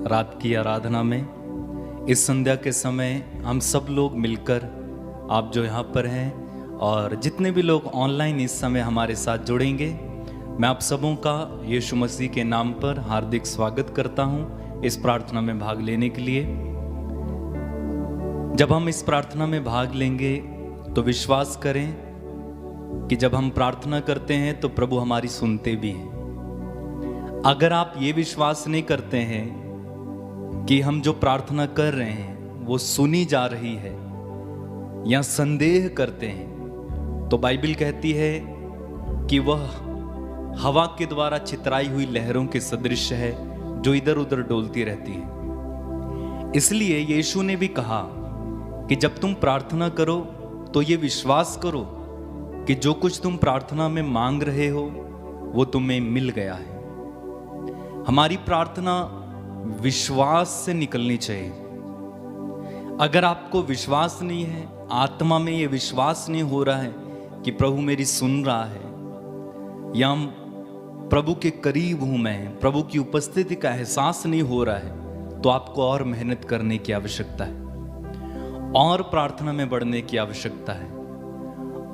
रात की आराधना में इस संध्या के समय हम सब लोग मिलकर, आप जो यहाँ पर हैं और जितने भी लोग ऑनलाइन इस समय हमारे साथ जुड़ेंगे, मैं आप सबों का यीशु मसीह के नाम पर हार्दिक स्वागत करता हूँ इस प्रार्थना में भाग लेने के लिए। जब हम इस प्रार्थना में भाग लेंगे तो विश्वास करें कि जब हम प्रार्थना करते हैं तो प्रभु हमारी सुनते भी हैं। अगर आप ये विश्वास नहीं करते हैं कि हम जो प्रार्थना कर रहे हैं वो सुनी जा रही है या संदेह करते हैं, तो बाइबल कहती है कि वह हवा के द्वारा चितराई हुई लहरों के सदृश है जो इधर उधर डोलती रहती है। इसलिए यीशु ने भी कहा कि जब तुम प्रार्थना करो तो ये विश्वास करो कि जो कुछ तुम प्रार्थना में मांग रहे हो वो तुम्हें मिल गया है। हमारी प्रार्थना विश्वास से निकलनी चाहिए। अगर आपको विश्वास नहीं है, आत्मा में ये विश्वास नहीं हो रहा है कि प्रभु मेरी सुन रहा है या प्रभु के करीब हूं मैं, प्रभु की उपस्थिति का एहसास नहीं हो रहा है, तो आपको और मेहनत करने की आवश्यकता है, और प्रार्थना में बढ़ने की आवश्यकता है,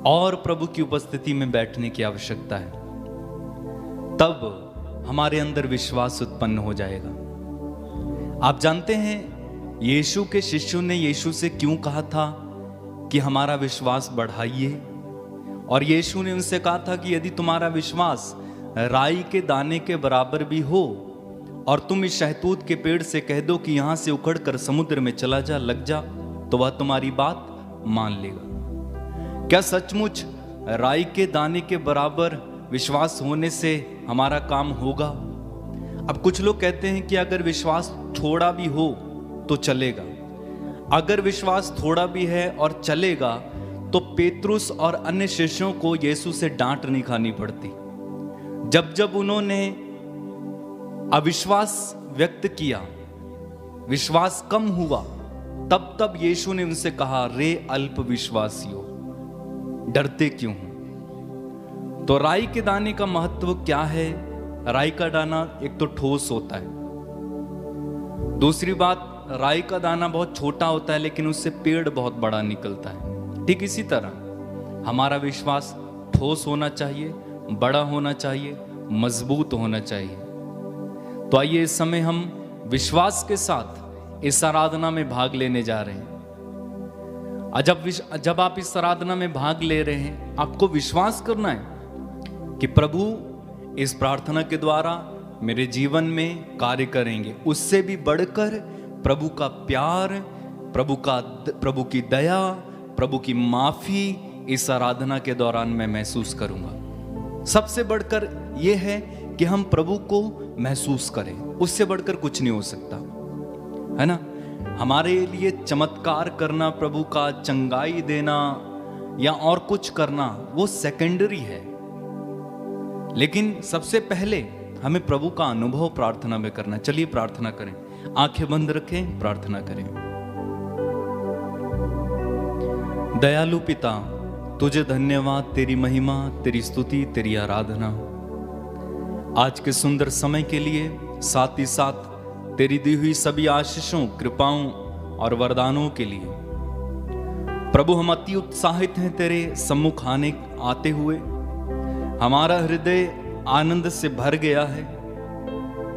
और प्रभु की उपस्थिति में बैठने की आवश्यकता है। तब हमारे अंदर विश्वास उत्पन्न हो जाएगा। आप जानते हैं यीशु के शिष्यों ने यीशु से क्यों कहा था कि हमारा विश्वास बढ़ाइए, और यीशु ने उनसे कहा था कि यदि तुम्हारा विश्वास राई के दाने के बराबर भी हो और तुम इस शहतूत के पेड़ से कह दो कि यहां से उखड़कर समुद्र में चला जा, लग जा, तो वह तुम्हारी बात मान लेगा। क्या सचमुच राई के दाने के बराबर विश्वास होने से हमारा काम होगा? अब कुछ लोग कहते हैं कि अगर विश्वास थोड़ा भी हो तो चलेगा। अगर विश्वास थोड़ा भी है और चलेगा तो पेतरुस और अन्य शिष्यों को यीशु से डांट नहीं खानी पड़ती। जब जब उन्होंने अविश्वास व्यक्त किया, विश्वास कम हुआ, तब तब यीशु ने उनसे कहा, रे अल्प विश्वासियों, डरते क्यों हो? तो राई के दाने का महत्व क्या है? राई का दाना एक तो ठोस होता है, दूसरी बात राई का दाना बहुत छोटा होता है लेकिन उससे पेड़ बहुत बड़ा निकलता है। ठीक इसी तरह हमारा विश्वास ठोस होना चाहिए, बड़ा होना चाहिए, मजबूत होना चाहिए। तो आइए इस समय हम विश्वास के साथ इस आराधना में भाग लेने जा रहे हैं। जब आप इस आराधना में भाग ले रहे हैं, आपको विश्वास करना है कि प्रभु इस प्रार्थना के द्वारा मेरे जीवन में कार्य करेंगे। उससे भी बढ़कर प्रभु का प्यार, प्रभु की दया, प्रभु की माफी इस आराधना के दौरान मैं महसूस करूंगा। सबसे बढ़कर यह है कि हम प्रभु को महसूस करें, उससे बढ़कर कुछ नहीं हो सकता, है ना। हमारे लिए चमत्कार करना, प्रभु का चंगाई देना या और कुछ करना वो सेकेंडरी है, लेकिन सबसे पहले हमें प्रभु का अनुभव प्रार्थना में करना। चलिए प्रार्थना करें, आंखें बंद रखें, प्रार्थना करें। दयालु पिता, तुझे धन्यवाद, तेरी महिमा, तेरी स्तुति, तेरी आराधना आज के सुंदर समय के लिए, साथ ही साथ तेरी दी हुई सभी आशीषों, कृपाओं और वरदानों के लिए। प्रभु, हम अति उत्साहित हैं तेरे सम्मुख आते हुए। हमारा हृदय आनंद से भर गया है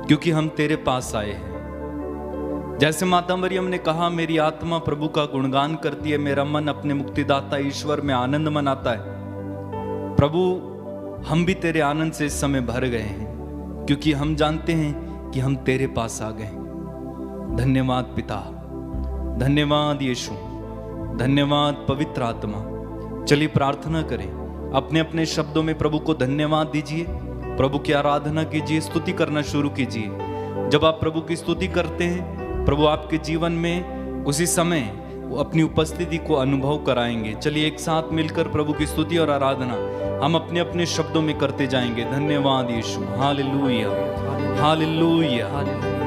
क्योंकि हम तेरे पास आए हैं। जैसे माता मरियम ने कहा, मेरी आत्मा प्रभु का गुणगान करती है, मेरा मन अपने मुक्तिदाता ईश्वर में आनंद मनाता है। प्रभु, हम भी तेरे आनंद से इस समय भर गए हैं क्योंकि हम जानते हैं कि हम तेरे पास आ गए। धन्यवाद पिता, धन्यवाद यीशु, धन्यवाद पवित्र आत्मा। चलिए प्रार्थना करें, अपने अपने शब्दों में प्रभु को धन्यवाद दीजिए, प्रभु की आराधना कीजिए, स्तुति करना शुरू कीजिए। जब आप प्रभु की स्तुति करते हैं, प्रभु आपके जीवन में उसी समय वो अपनी उपस्थिति को अनुभव कराएंगे। चलिए एक साथ मिलकर प्रभु की स्तुति और आराधना हम अपने अपने शब्दों में करते जाएंगे। धन्यवाद यीशु, हालेलुया, हालेलुया,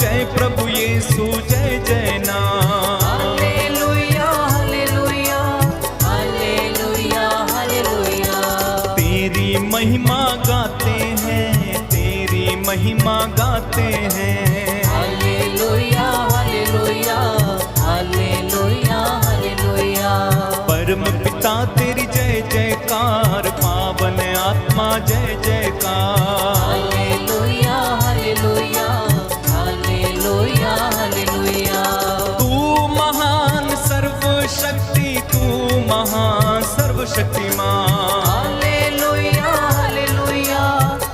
जय प्रभु यीशु जय जय नाम। Hallelujah hallelujah hallelujah hallelujah. तेरी महिमा गाते हैं, तेरी महिमा गाते हैं। Hallelujah hallelujah hallelujah hallelujah. परम पिता तेरी जय जयकार, पावन आत्मा जय जयकार। Hallelujah hallelujah hallelujah hallelujah. तू महान सर्वशक्ति, तू महान सर्वशक्तिमान। Hallelujah hallelujah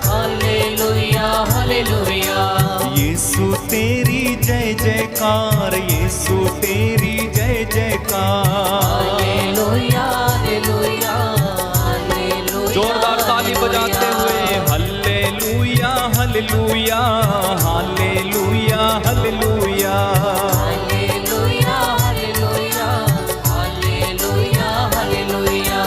hallelujah hallelujah. Yeshu तेरी जय जयकार, यीशु तेरी जय जयकार। Hallelujah hallelujah hallelujah. जोरदार ताली बजाते हुए hallelujah hallelujah hallelujah hallelujah. Hallelujah hallelujah hallelujah hallelujah.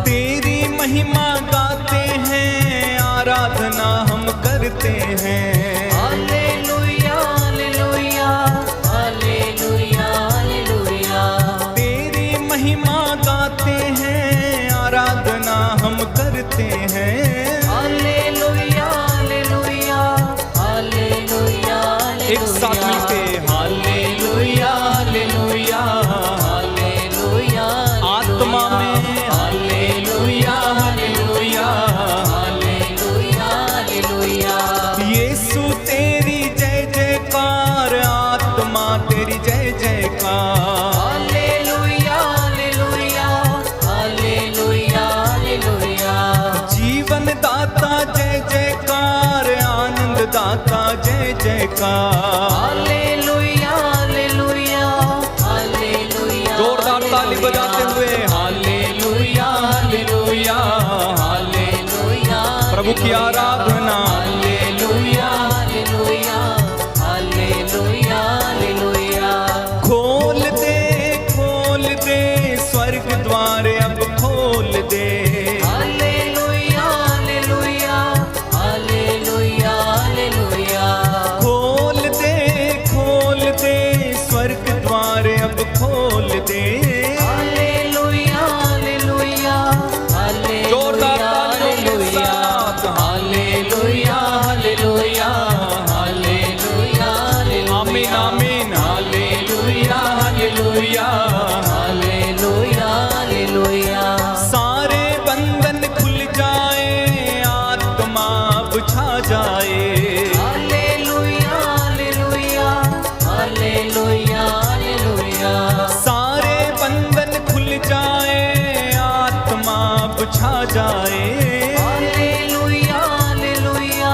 तेरी महिमा गाते हैं, आराधना हम करते हैं। Hallelujah hallelujah hallelujah hallelujah. तेरी महिमा गाते हैं, आराधना हम करते हैं। Hallelujah hallelujah hallelujah. एक साथ मिलके हालेलुया हालेलुया हालेलुया। आत्मा में hallelujah hallelujah. Hallelujah hallelujah. Yeshu तेरी जय जयकार, आत्मा तेरी जय जयकार। Hallelujah hallelujah hallelujah hallelujah. जीवन दाता जय जयकार, आनंद दाता जय जयकार। Hallelujah hallelujah hallelujah. जोरदार ताली बजाते हुए हालेलुया हालेलुया हालेलुया। प्रभु की आराधना हालेलुया। Hallelujah hallelujah hallelujah. खोल दे स्वर्ग द्वार अब खोल दे। Hallelujah hallelujah hallelujah hallelujah. खोल दे स्वर्ग द्वार अब खोल दे। Hallelujah hallelujah hallelujah. जोरदार तालियों के साथ हालेलुया हालेलुया हालेलुया। आमीन आमीन हालेलुया हालेलुया हालेलुया हालेलुया। सारे बंधन खुल जाए, आत्मा बुझा जाए। हालेलुया हालेलुया हालेलुया हालेलुया। सारे बंधन खुल जाए, आत्मा बुझा जाए। हालेलुया हालेलुया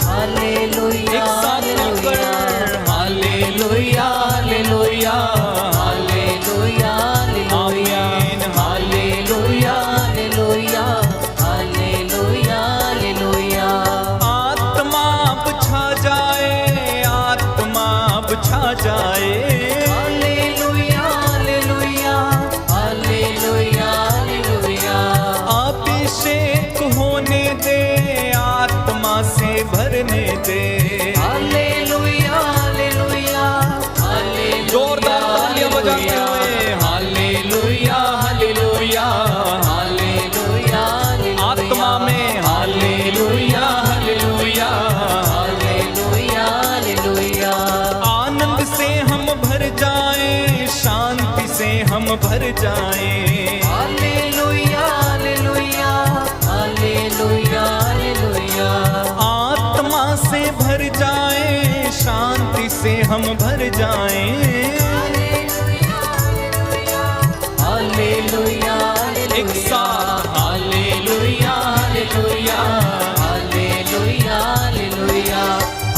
हालेलुया। एक साथ मिलकर हालेलुया हालेलुया हालेलुया हालेलुया आमीन हालेलुया हालेलुया हालेलुया हालेलुया। आत्मा बुझा जाए, आत्मा बुझा जाए। हालेलुया हालेलुया हालेलुया हालेलुया। अभिषेक होने दे, आत्मा से भरने दे। Hallelujah hallelujah hallelujah. जोरदार तालियां बजाते हुए हालेलुया हालेलुया हालेलुया आत्मा में हालेलुया हालेलुया। हालेलुया हालेलुया। आनंद से हम भर जाएं, शांति से हम भर जाएं। हालेलुया हालेलुया हालेलुया हालेलुया। आत्मा से भर जाएं, शांति से हम भर जाएं। हालेलुया एक साथ हालेलुया hallelujah hallelujah hallelujah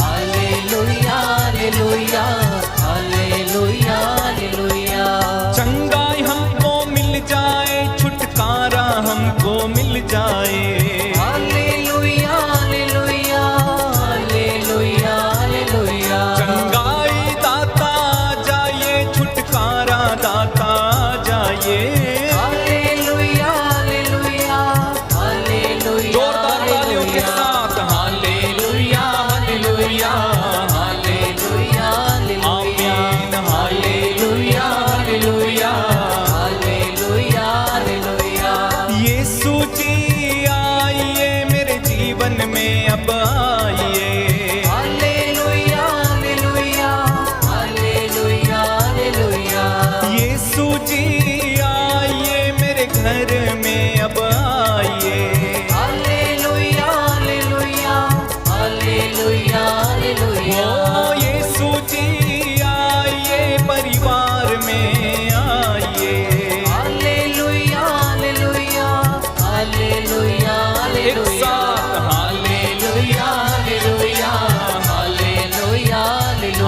hallelujah hallelujah hallelujah hallelujah. चंगाई हमको मिल जाए, छुटकारा हमको मिल जाए। हालेलुया हालेलुया हालेलुया हालेलुया। चंगाई दाता जा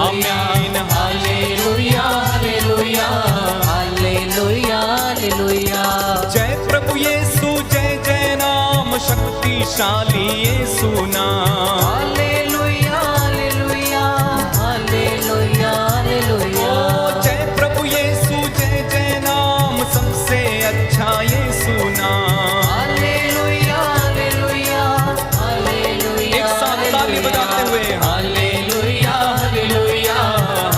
आमीन। हालेलुया हालेलुया हालेलुया हालेलुया। जय प्रभु यीशु जय जय नाम शक्तिशाली यीशु नाम। Hallelujah hallelujah hallelujah hallelujah. जय प्रभु यीशु जय जय नाम सबसे अच्छा यीशु नाम। Hallelujah hallelujah hallelujah. एक साथ ताली बजाते हुए हालेलुया हालेलुया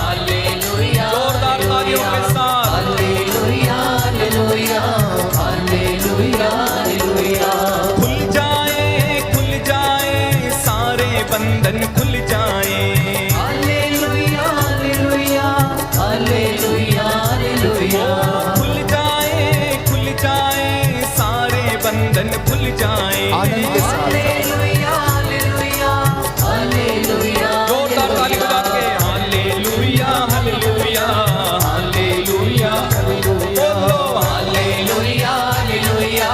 हालेलुया। जोरदार तालियों के साथ हालेलुया हालेलुया हालेलुया हालेलुया। खुल जाए सारे बंधन खुल जाए। हालेलुया हालेलुया हालेलुया हालेलुया। खुल जाए सारे बंधन खुल जाए। आनंद के साथ हालेलुया हालेलुया हालेलुया। जोरदार ताली बजा के हालेलुया हालेलुया हालेलुया बोलो हालेलुया हालेलुया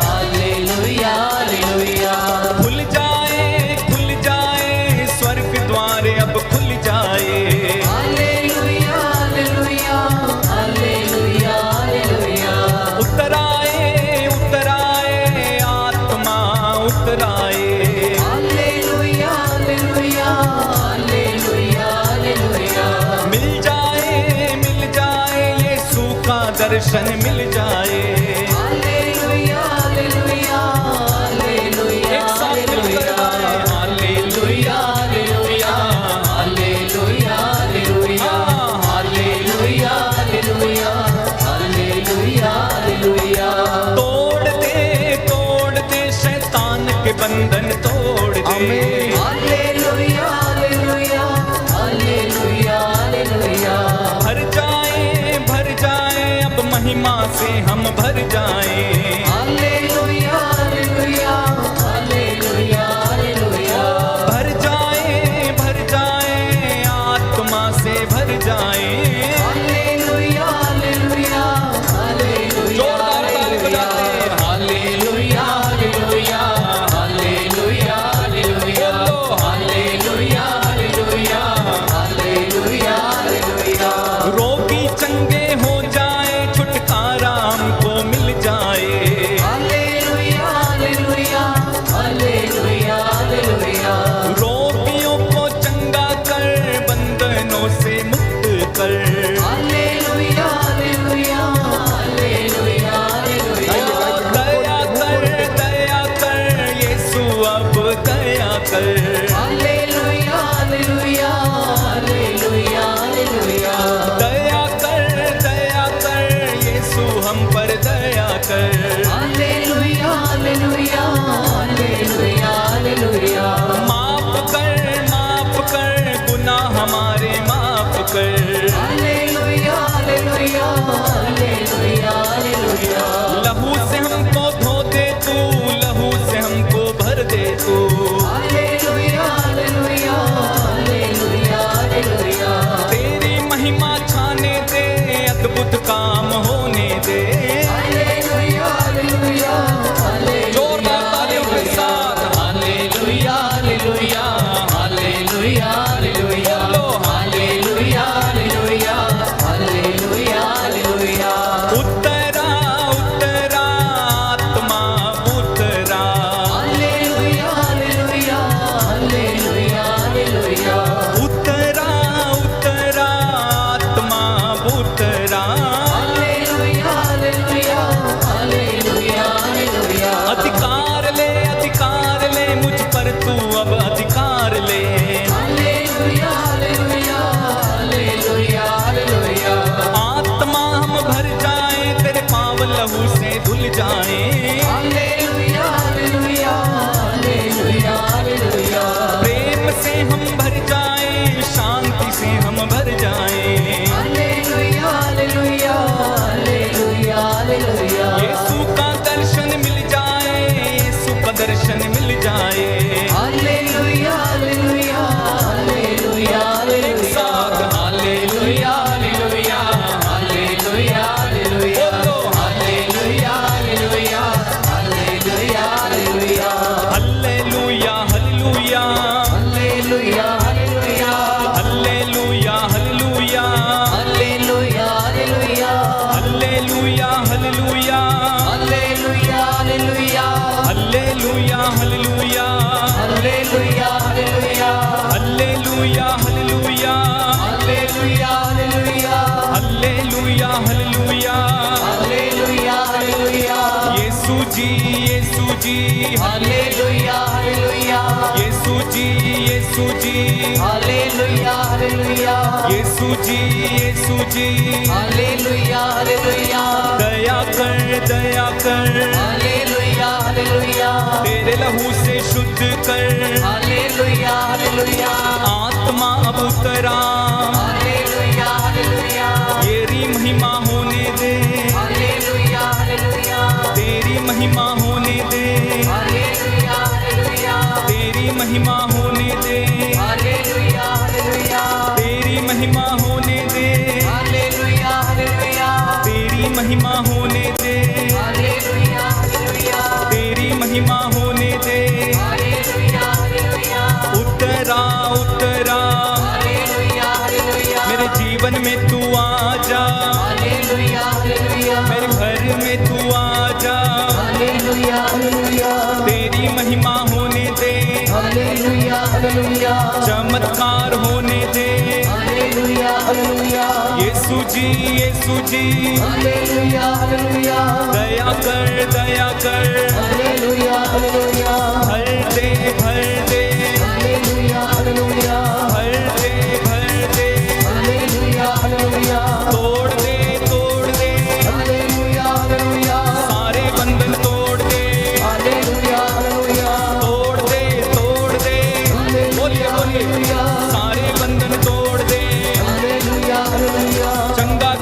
हालेलुया हालेलुया। खुल जाए स्वर्ग द्वार अब खुल जाए। हालेलुया हालेलुया हालेलुया हालेलुया। उतर आए आत्मा उतर आए। हालेलुया हालेलुया हालेलुया हालेलुया। मिल जाए यीशु का दर्शन मिल जाए। हालेलुया हालेलुया हालेलुया एक साथ मिलकर गाएं hallelujah hallelujah hallelujah hallelujah hallelujah hallelujah hallelujah hallelujah. तोड़ दे शैतान के बंधन तोड़ दे। आमीन। हालेलुया हालेलुया हालेलुया हालेलुया। भर जाए अब महिमा से हम भर जाए। हालेलुया हालेलुया हालेलुया हालेलुया। भर जाए आत्मा से भर जाए। हालेलुया हालेलुया हालेलुया। जोरदार ताली बजाते हैं hallelujah hallelujah hallelujah hallelujah. Hallelujah hallelujah hallelujah hallelujah. रोगी चंगे हो जाए छुटकारा हमको मिल जाए। हालेलुया हालेलुया हालेलुया हालेलुया। रोगियों को चंगा कर बंधनों से मुक्त कर। हालेलुया हालेलुया हालेलुया हालेलुया। दया कर यीशु अब दया कर। हालेलुया हालेलुया हालेलुया हालेलुया। दया कर यीशु हम पर दया कर। हालेलुया हालेलुया हालेलुया हालेलुया। माफ कर गुनाह हमारे माफ कर। हालेलुया हालेलुया हालेलुया हालेलुया। लहू से हमको धो दे तू लहू से हमको भर दे तू। Hallelujah hallelujah hallelujah hallelujah. तेरी महिमा छाने दे अद्भुत काम होने दे। Hallelujah hallelujah hallelujah. जोरदार तालियों के साथ हालेलुया hallelujah hallelujah hallelujah. Hallelujah hallelujah hallelujah hallelujah. Uttara आत्मा उतरा। Hallelujah hallelujah hallelujah hallelujah. उतरा आत्मा उतरा। Hallelujah hallelujah hallelujah hallelujah. अधिकार ले मुझ पर तू अब अधिकार ले। Hallelujah hallelujah hallelujah hallelujah. आत्मा हम भर जाए तेरे पाव लहू से धुल जाए। हालेलुया हालेलुया हालेलुया हालेलुया। प्रेम से हम भर जाए शांति से हम भर जाए। हालेलुया हालेलुया हालेलुया हालेलुया। यीशु का दर्शन मिल जाए यीशु का दर्शन मिल जाए। हालेलुया हालेलुया हालेलुया एक हालेलुया। साथ हालेलुया हालेलुया हालेलुया हालेलुया। बोलो हालेलुया hallelujah hallelujah hallelujah. Hallelujah hallelujah hallelujah hallelujah hallelujah hallelujah hallelujah hallelujah hallelujah hallelujah hallelujah Yeshu ji Yeshu ji हालेलुया हालेलुया यीशु जी यीशु जी हालेलुया हालेलुया यीशु जी यीशु जी हालेलुया हालेलुया दया कर हालेलुया हालेलुया तेरे लहू से शुद्ध कर हालेलुया हालेलुया आत्मा अब उतरा हालेलुया हालेलुया तेरी महिमा होने दे हालेलुया हालेलुया तेरी महिमा होने दे हालेलुया हालेलुया तेरी महिमा होने दे हालेलुया हालेलुया तेरी महिमा होने दे हालेलुया हालेलुया तेरी महिमा होने दे हालेलुया हालेलुया तेरी महिमा होने दे हालेलुया हालेलुया उतरा उतरा हालेलुया हालेलुया मेरे जीवन में तू आजा हालेलुया हालेलुया मेरे घर में तू आजा हालेलुया हालेलुया तेरी महिमा होने दे हालेलुया हालेलुया चमत्कार होने दे हालेलुया हालेलुया यीशु जी यीशु जी हालेलुया हालेलुया दया कर हालेलुया हालेलुया भर दे हालेलुया हालेलुया भर दे हालेलुया हालेलुया तोड़ दे हालेलुया हालेलुया सारे बंधन तोड़ दे हालेलुया हालेलुया तोड़ दे बोलिए बोलिए सारे बंधन तोड़ दे हालेलुया हालेलुया चंगा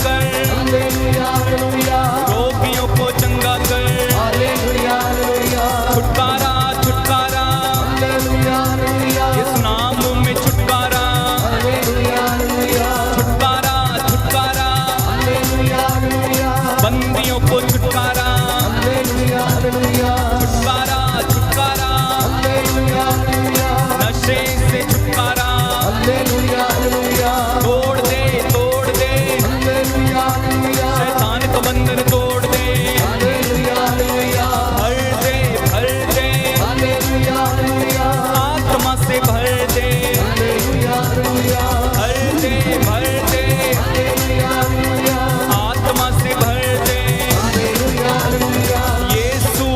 कर हालेलुया हालेलुया रोगियों को चंगा कर हालेलुया हालेलुया छुटकारा हालेलुया हालेलुया इस नाम में छुटकारा हालेलुया हालेलुया छुटकारा हालेलुया हालेलुया बंदियों को छुटकारा हालेलुया हालेलुया छुटकारा हालेलुया हालेलुया नशे से छुटकारा हालेलुया हालेलुया तोड़ दे हालेलुया हालेलुया शैतान का बंधन तोड़ दे हालेलुया हालेलुया भर दे हालेलुया हालेलुया आत्मा से भर दे हालेलुया हालेलुया भर दे हालेलुया हालेलुया आत्मा से भर दे हालेलुया हालेलुया यीशु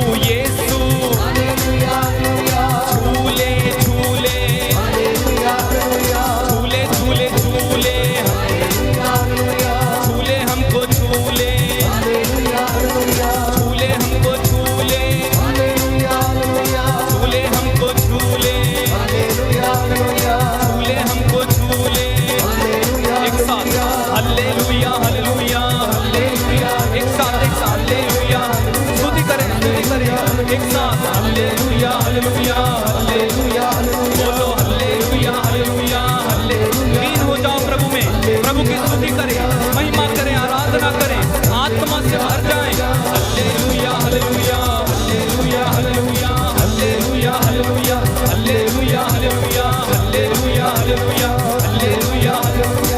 हालेलुया हालेलुया झूले हालेलुया हालेलुया झूले हमको झूले हालेलुया हालेलुया झूले हमको झूले हालेलुया हालेलुया झूले हमको झूले हालेलुया हालेलुया झूले हमको झूले हालेलुया एक साथ हालेलुया हालेलुया हालेलुया एक साथ हालेलुया स्तुति करें एक साथ हालेलुया हालेलुया हालेलुया बोलो हालेलुया हालेलुया लीन हो जाओ प्रभु में प्रभु की स्तुति करें महिमा करें आराधना करें आत्मा से भर जाएं हालेलुया hallelujah hallelujah hallelujah hallelujah hallelujah hallelujah hallelujah hallelujah hallelujah हालेलुया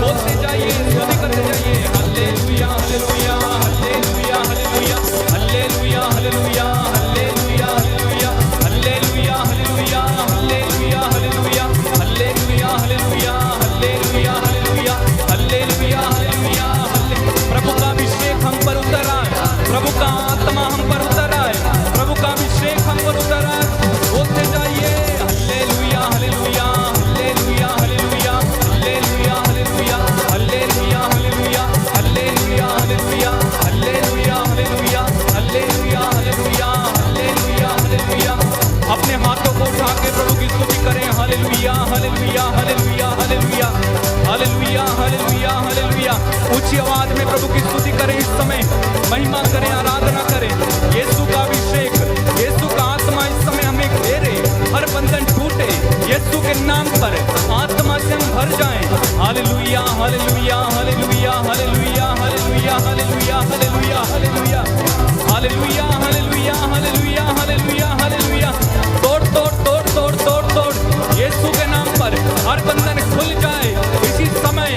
बोलते जाइए स्तुति करते जाइए हालेलुया hallelujah hallelujah hallelujah hallelujah hallelujah hallelujah hallelujah hallelujah hallelujah hallelujah hallelujah hallelujah hallelujah hallelujah hallelujah hallelujah प्रभु का अभिषेक हम पर उतर आए प्रभु का आत्मा हम पर उतर आए प्रभु का अभिषेक हम पर उतर आए बोलते जाइए हालेलुया hallelujah hallelujah hallelujah hallelujah hallelujah hallelujah hallelujah hallelujah hallelujah hallelujah hallelujah hallelujah hallelujah hallelujah hallelujah अपने हाथों को उठा के प्रभु की स्तुति करें हालेलुया hallelujah hallelujah hallelujah hallelujah hallelujah hallelujah ऊंची आवाज में प्रभु की स्तुति करें इस समय महिमा करें आराधना करें यीशु का अभिषेक यीशु का आत्मा इस समय हमें घेरे हर बंधन टूटे यीशु के नाम पर आत्मा से हम भर जाएं हालेलुया hallelujah hallelujah hallelujah hallelujah hallelujah hallelujah hallelujah hallelujah hallelujah hallelujah hallelujah hallelujah तोड़ तोड़ तोड़ तोड़ तोड़ तोड़ यीशु के नाम पर हर बंधन खुल जाए इसी समय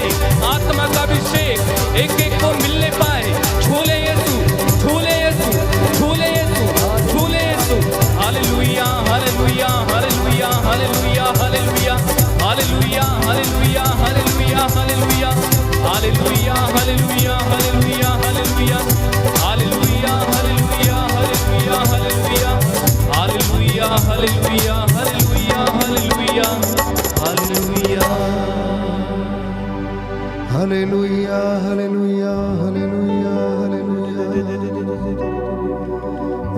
आत्मा का अभिषेक एक एक को मिलने पाए छूले यीशु छूले यीशु छूले यीशु छूले यीशु हालेलुया hallelujah hallelujah hallelujah hallelujah hallelujah hallelujah hallelujah hallelujah hallelujah hallelujah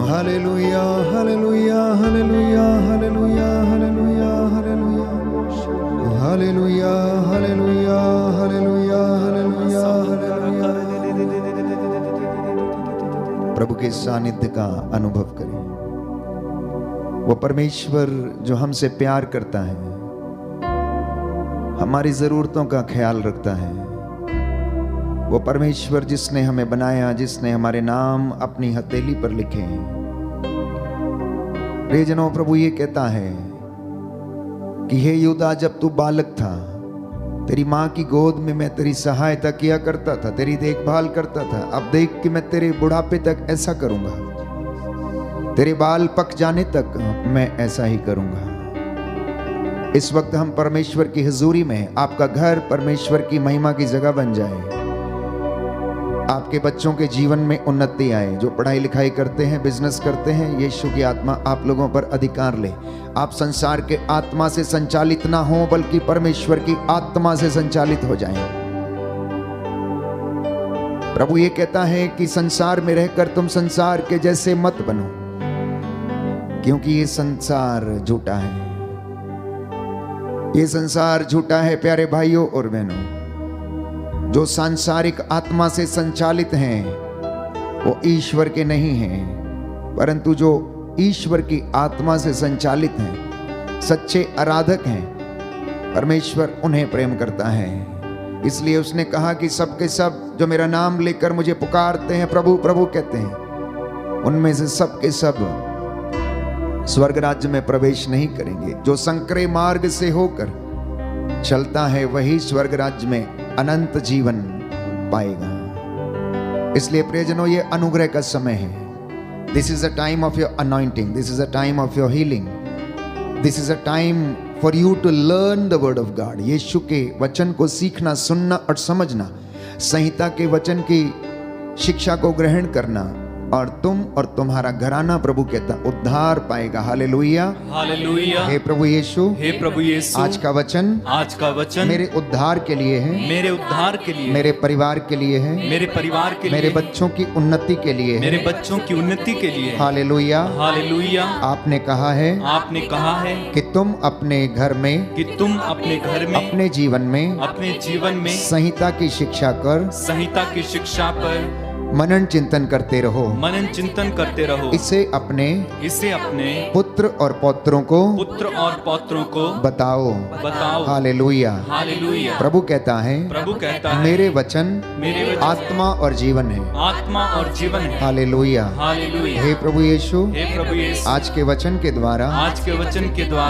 hallelujah hallelujah hallelujah hallelujah hallelujah hallelujah hallelujah hallelujah hallelujah hallelujah. प्रभु के सानिध्य का अनुभव करें। वो परमेश्वर जो हमसे प्यार करता है, हमारी जरूरतों का ख्याल रखता है, वो परमेश्वर जिसने हमें बनाया, जिसने हमारे नाम अपनी हथेली पर लिखे हैं। प्रियजनों, प्रभु ये कहता है कि हे यूदा, जब तू बालक था, तेरी माँ की गोद में मैं तेरी सहायता किया करता था, तेरी देखभाल करता था। अब देख कि मैं तेरे बुढ़ापे तक ऐसा करूंगा, तेरे बाल पक जाने तक मैं ऐसा ही करूंगा। इस वक्त हम परमेश्वर की हुजूरी में हैं। आपका घर परमेश्वर की महिमा की जगह बन जाए, आपके बच्चों के जीवन में उन्नति आए। जो पढ़ाई लिखाई करते हैं, बिजनेस करते हैं, यीशु की आत्मा आप लोगों पर अधिकार ले। आप संसार के आत्मा से संचालित ना हो, बल्कि परमेश्वर की आत्मा से संचालित हो जाएं। प्रभु ये कहता है कि संसार में रहकर तुम संसार के जैसे मत बनो, क्योंकि ये संसार झूठा है। ये संसार झूठा है प्यारे भाइयों और बहनों। जो सांसारिक आत्मा से संचालित हैं वो ईश्वर के नहीं हैं, परंतु जो ईश्वर की आत्मा से संचालित हैं, सच्चे आराधक हैं, परमेश्वर उन्हें प्रेम करता है। इसलिए उसने कहा कि सबके सब जो मेरा नाम लेकर मुझे पुकारते हैं, प्रभु प्रभु कहते हैं, उनमें से सबके सब स्वर्ग राज्य में प्रवेश नहीं करेंगे। जो संकरे मार्ग से होकर चलता है वही स्वर्ग राज्य में अनंत जीवन पाएगा। इसलिए प्रियजनों, ये अनुग्रह का समय है। This is a time of your anointing, this is a time of your healing, this is a time for you to learn the word of God. Yeshu के वचन को सीखना, सुनना और समझना, संहिता के वचन की शिक्षा को ग्रहण करना, और तुम और तुम्हारा घराना, प्रभु कहता, उद्धार पाएगा। हालेलुया हालेलुया। हे प्रभु यीशु, हे प्रभु यीशु, आज का वचन मेरे उद्धार के लिए है, मेरे उद्धार के लिए, मेरे परिवार के लिए है, मेरे परिवार के लिए, मेरे बच्चों की उन्नति के लिए है, मेरे बच्चों की उन्नति के लिए। Hallelujah hallelujah. आपने कहा है कि तुम अपने घर में, अपने जीवन में संहिता की शिक्षा पर मनन चिंतन करते रहो। इसे अपने पुत्र और पौत्रों को बताओ। हालेलुया। प्रभु कहता है मेरे वचन आत्मा और जीवन है। हालेलुया। हे प्रभु यीशु, आज के वचन के द्वारा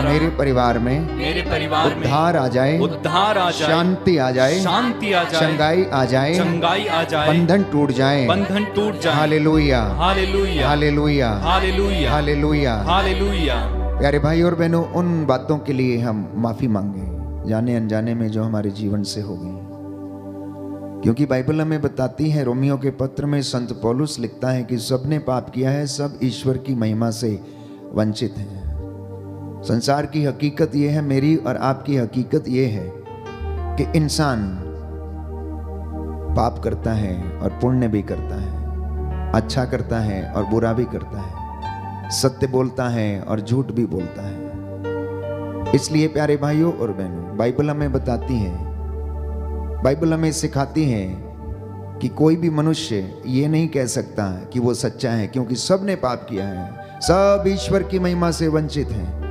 मेरे परिवार में उद्धार आ जाए, शांति आ जाए, चंगाई आ जाए, बंधन टूट जाए। हालेलुया हालेलुया हालेलुया हालेलुया हालेलुया। प्यारे भाई और बहनों, उन बातों के लिए हम माफी मांगे जाने अनजाने में जो हमारे जीवन से हो गई, क्योंकि बाइबल हमें बताती है, रोमियो के पत्र में संत पौलुस लिखता है कि सबने पाप किया है, सब ईश्वर की महिमा से वंचित हैं। संसार की हकीकत यह है, मेरी और आपकी हकीकत यह है कि इंसान पाप करता है और पुण्य भी करता है, अच्छा करता है और बुरा भी करता है, सत्य बोलता है और झूठ भी बोलता है। इसलिए प्यारे भाइयों और बहनों, बाइबल हमें बताती है, बाइबल हमें सिखाती है कि कोई भी मनुष्य ये नहीं कह सकता कि वो सच्चा है, क्योंकि सब ने पाप किया है, सब ईश्वर की महिमा से वंचित हैं।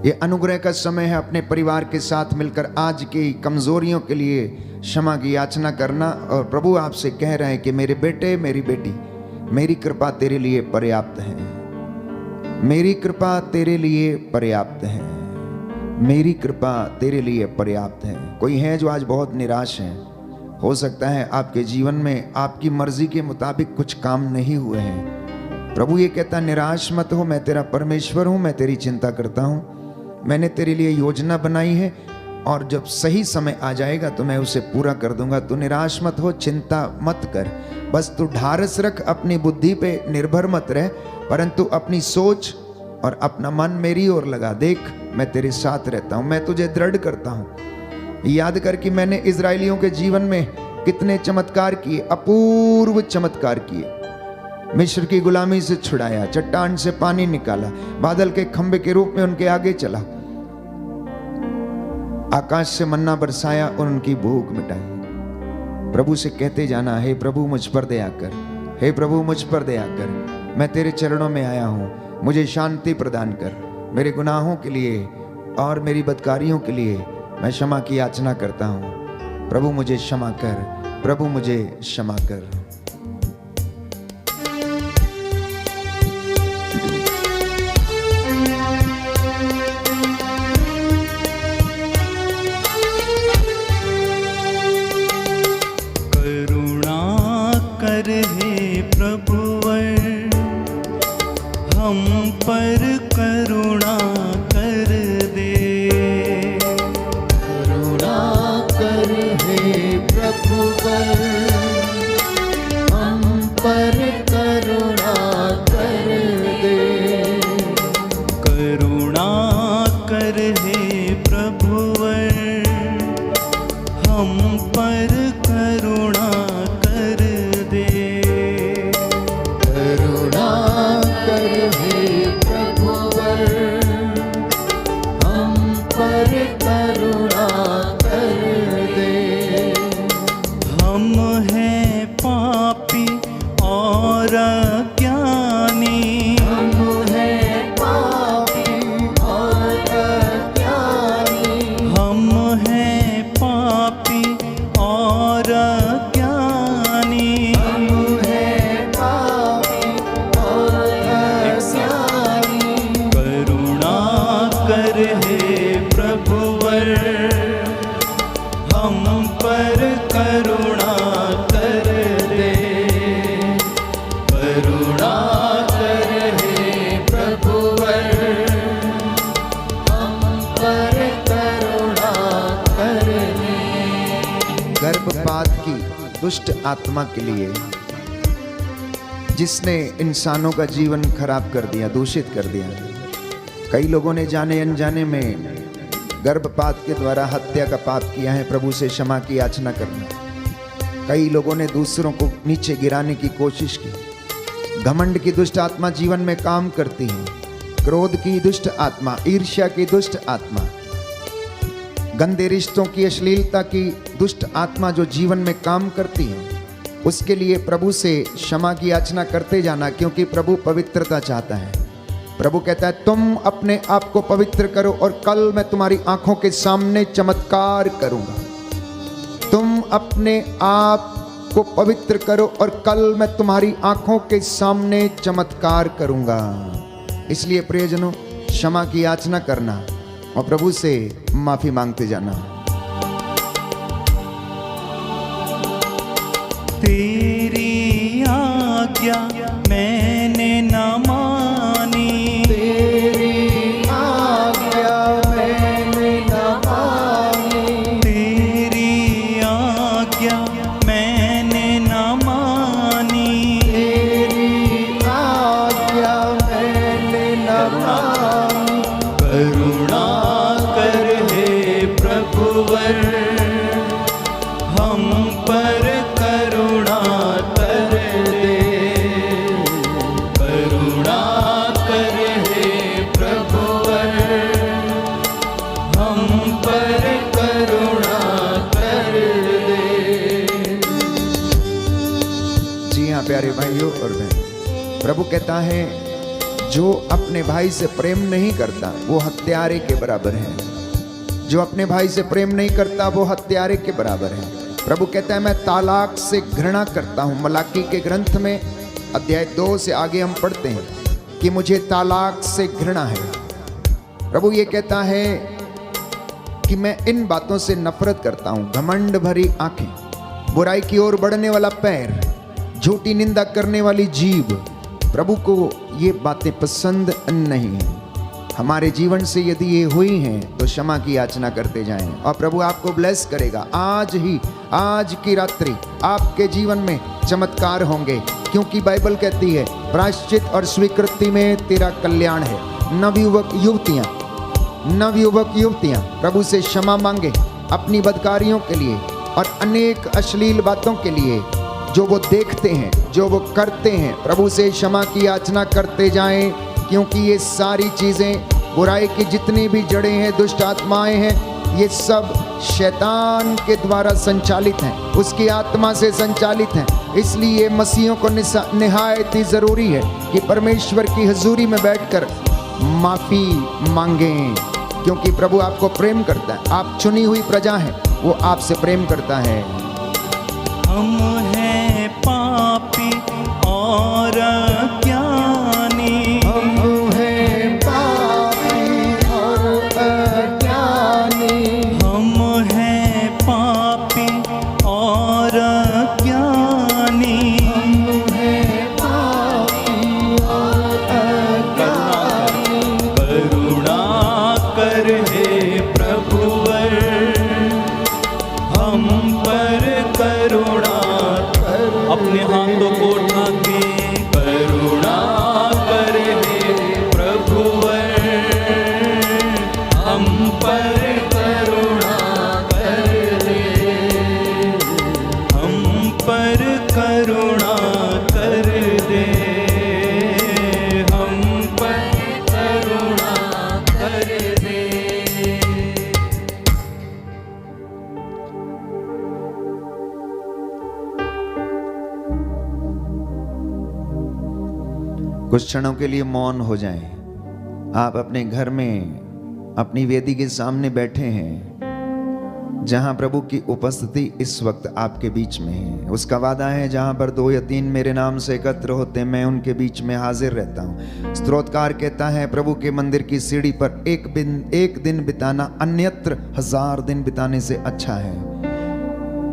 ये अनुग्रह का समय है अपने परिवार के साथ मिलकर आज की कमजोरियों के लिए क्षमा की याचना करना। और प्रभु आपसे कह रहे हैं कि मेरे बेटे, मेरी बेटी, मेरी कृपा तेरे लिए पर्याप्त है, मेरी कृपा तेरे लिए पर्याप्त है, मेरी कृपा तेरे लिए पर्याप्त है। कोई है जो आज बहुत निराश है, हो सकता है आपके जीवन में आपकी मर्जी के मुताबिक कुछ काम नहीं हुए हैं। प्रभु ये कहता, निराश मत हो, मैं तेरा परमेश्वर हूं, मैं तेरी चिंता करता हूं, मैंने तेरे लिए योजना बनाई है, और जब सही समय आ जाएगा तो मैं उसे पूरा कर दूंगा। तू निराश मत हो, चिंता मत कर, बस तू ढारस रख, अपनी बुद्धि पे निर्भर मत रह, परंतु अपनी सोच और अपना मन मेरी ओर लगा। देख, मैं तेरे साथ रहता हूं, मैं तुझे दृढ़ करता हूं, याद कर कि मैंने इजरायलियों के जीवन में कितने चमत्कार किए, अपूर्व चमत्कार किए। मिस्र की गुलामी से छुड़ाया, चट्टान से पानी निकाला, बादल के खंभे के रूप में उनके आगे चला, आकाश से मन्ना बरसाया और उनकी भूख मिटाई। प्रभु से कहते जाना, हे प्रभु मुझ पर दया कर, हे प्रभु मुझ पर दया कर, मैं तेरे चरणों में आया हूं, मुझे शांति प्रदान कर। मेरे गुनाहों के लिए और मेरी बदकारियों के लिए मैं क्षमा की याचना करता हूं। प्रभु मुझे क्षमा कर, प्रभु मुझे क्षमा कर। हे प्रभुवर हम पर करुणा कर दे, करुणा कर हे प्रभुवर हम पर करुणा कर दे, करुणा कर हे प्रभुवर हम पर करुणा कर दे, करुणा कर हे प्रभुवर हम पर करुणा कर दे। हम हैं पापी और अज्ञानी, हम हैं पापी और अज्ञानी, हम हैं पापी और अज्ञानी, हम हैं पापी और अज्ञानी। करुणा कर हे प्रभुवर हम पर करुणा कर दे, करुणा कर हे प्रभुवर हम पर करुणा कर दे। गर्भपात की दुष्ट आत्मा के लिए, जिसने इंसानों का जीवन खराब कर दिया, दूषित कर दिया। कई लोगों ने जाने अनजाने में गर्भपात के द्वारा हत्या का पाप किया है। प्रभु से क्षमा की याचना करना। कई लोगों ने दूसरों को नीचे गिराने की कोशिश की। घमंड की दुष्ट आत्मा जीवन में काम करती है। क्रोध की दुष्ट आत्मा, ईर्ष्या की दुष्ट आत्मा, गंदे रिश्तों की, अश्लीलता की दुष्ट आत्मा जो जीवन में काम करती है, उसके लिए प्रभु से क्षमा की याचना करते जाना, क्योंकि प्रभु पवित्रता चाहता है। प्रभु कहता है तुम अपने आप को पवित्र करो और कल मैं तुम्हारी आंखों के सामने चमत्कार करूंगा। तुम अपने आप को पवित्र करो और कल मैं तुम्हारी आंखों के सामने चमत्कार करूंगा। इसलिए प्रियजनों, क्षमा की याचना करना और प्रभु से माफी मांगते जाना। तेरी आज्ञा मैंने न मानी, तेरी आज्ञा मैंने न मानी, तेरी आज्ञा मैंने न मानी, तेरी आज्ञा मैंने न मानी। करुणा कर हे प्रभुवर हम पर करुणा कर दे, करुणा कर हे प्रभुवर हम पर करुणा कर दे। जी हाँ प्यारे भाइयों और बहन, प्रभु कहता है जो अपने भाई से प्रेम नहीं करता वो हत्यारे के बराबर है। जो अपने भाई से प्रेम नहीं करता वो हत्यारे के बराबर है। प्रभु कहता है मैं तालाक से घृणा करता हूँ। मलाकी के ग्रंथ में अध्याय 2 से आगे हम पढ़ते हैं कि मुझे तालाक से घृणा है। प्रभु ये कहता है कि मैं इन बातों से नफरत करता हूँ। घमंड भरी आंखें, बुराई की ओर बढ़ने वाला पैर, झूठी निंदा करने वाली जीभ, प्रभु को ये बातें पसंद नहीं है। हमारे जीवन से यदि ये हुई हैं तो क्षमा की याचना करते जाएं और प्रभु आपको ब्लेस करेगा। आज ही, आज की रात्रि आपके जीवन में चमत्कार होंगे, क्योंकि बाइबल कहती है प्रायश्चित और स्वीकृति में तेरा कल्याण है। नवयुवक युवतियां प्रभु से क्षमा मांगे, अपनी बदकारियों के लिए और अनेक अश्लील बातों के लिए जो वो देखते हैं, जो वो करते हैं, प्रभु से क्षमा की याचना करते जाएं, क्योंकि ये सारी चीज़ें, बुराई की जितनी भी जड़ें हैं, दुष्ट आत्माएं हैं, ये सब शैतान के द्वारा संचालित हैं, उसकी आत्मा से संचालित हैं। इसलिए मसीहों को निहायत ही ज़रूरी है कि परमेश्वर की हजूरी में बैठकर माफ़ी मांगें, क्योंकि प्रभु आपको प्रेम करता है। आप चुनी हुई प्रजा हैं, वो आपसे प्रेम करता है। हम हैं पापी और अज्ञानी, हम हैं पापी और अज्ञानी, हम हैं पापी और अज्ञानी, हम हैं पापी और अज्ञानी। करुणा कर हे प्रभुवर, हम पर करुणा कर। अपने हाथों को उठा के करुणा कर हे प्रभुवर, हम पर करुणा कर दे, हम पर करुणा कर दे, हम पर करुणा कर दे। कुछ क्षणों के लिए मौन हो जाएं। आप अपने घर में अपनी वेदी के सामने बैठे हैं, जहां प्रभु की उपस्थिति इस वक्त आपके बीच में है। उसका वादा है, जहां पर 2 या 3 मेरे नाम से एकत्र होते, मैं उनके बीच में हाजिर रहता हूं। स्तोत्रकार कहता है, प्रभु के मंदिर की सीढ़ी पर एक दिन बिताना अन्यत्र 1000 दिन बिताने से अच्छा है।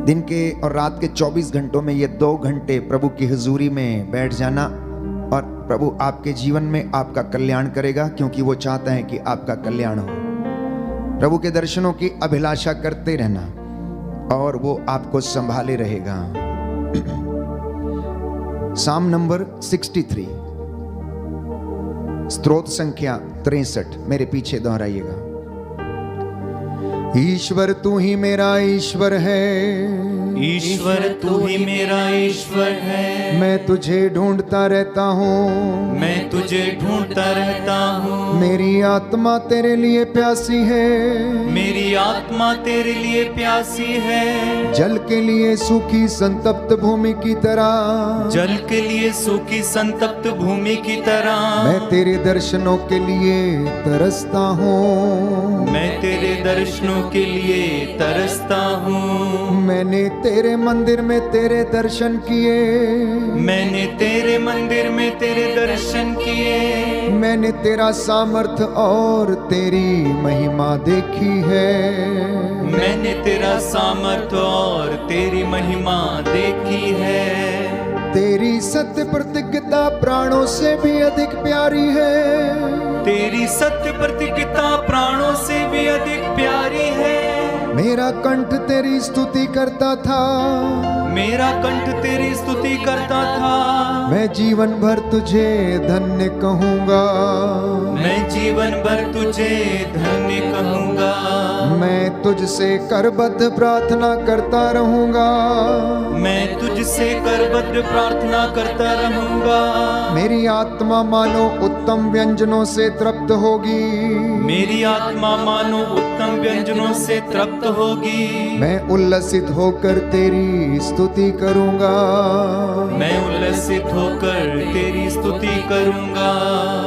दिन के और रात के 24 घंटों में ये 2 घंटे प्रभु की हुजूरी में बैठ जाना, और प्रभु आपके जीवन में आपका कल्याण करेगा, क्योंकि वो चाहता है कि आपका कल्याण हो। प्रभु के दर्शनों की अभिलाषा करते रहना और वो आपको संभाले रहेगा। साम नंबर 63, स्तोत्र संख्या 63, मेरे पीछे दोहराइएगा। ईश्वर तू ही मेरा ईश्वर है, ईश्वर तू ही मेरा ईश्वर है, मैं तुझे ढूंढता रहता हूँ, मैं तुझे ढूंढता रहता हूँ। मेरी आत्मा तेरे लिए प्यासी है, मेरी आत्मा तेरे लिए प्यासी है, जल के लिए सूखी संतप्त भूमि की तरह, जल के लिए सूखी संतप्त भूमि की तरह। मैं तेरे दर्शनों के लिए तरसता हूँ, मैं तेरे दर्शनों के लिए तरसता हूँ। मैंने तेरे मंदिर में तेरे दर्शन किए, मैंने तेरे मंदिर में तेरे दर्शन किए, मैंने तेरा सामर्थ और तेरी महिमा देखी है, मैंने तेरा सामर्थ और तेरी महिमा देखी है। तेरी सत्य प्रतिज्ञता प्राणों से भी अधिक प्यारी है, तेरी सत्य प्रतिज्ञता प्राणों से भी अधिक प्यारी है। मेरा कंठ तेरी स्तुति करता था, मेरा कंठ तेरी स्तुति करता था। मैं जीवन भर तुझे धन्य कहूँगा, मैं जीवन भर तुझे धन्य कहूँगा। मैं तुझसे करबद्ध प्रार्थना करता रहूँगा, मैं तुझसे करबद्ध प्रार्थना करता रहूँगा। मेरी आत्मा मानो उत्तम व्यंजनों से तृप्त होगी, मेरी आत्मा मानो उत्तम व्यंजनों से तृप्त होगी। मैं उल्लसित होकर तेरी स्तुति करूँगा, मैं उल्लसित होकर तेरी स्तुति करूँगा।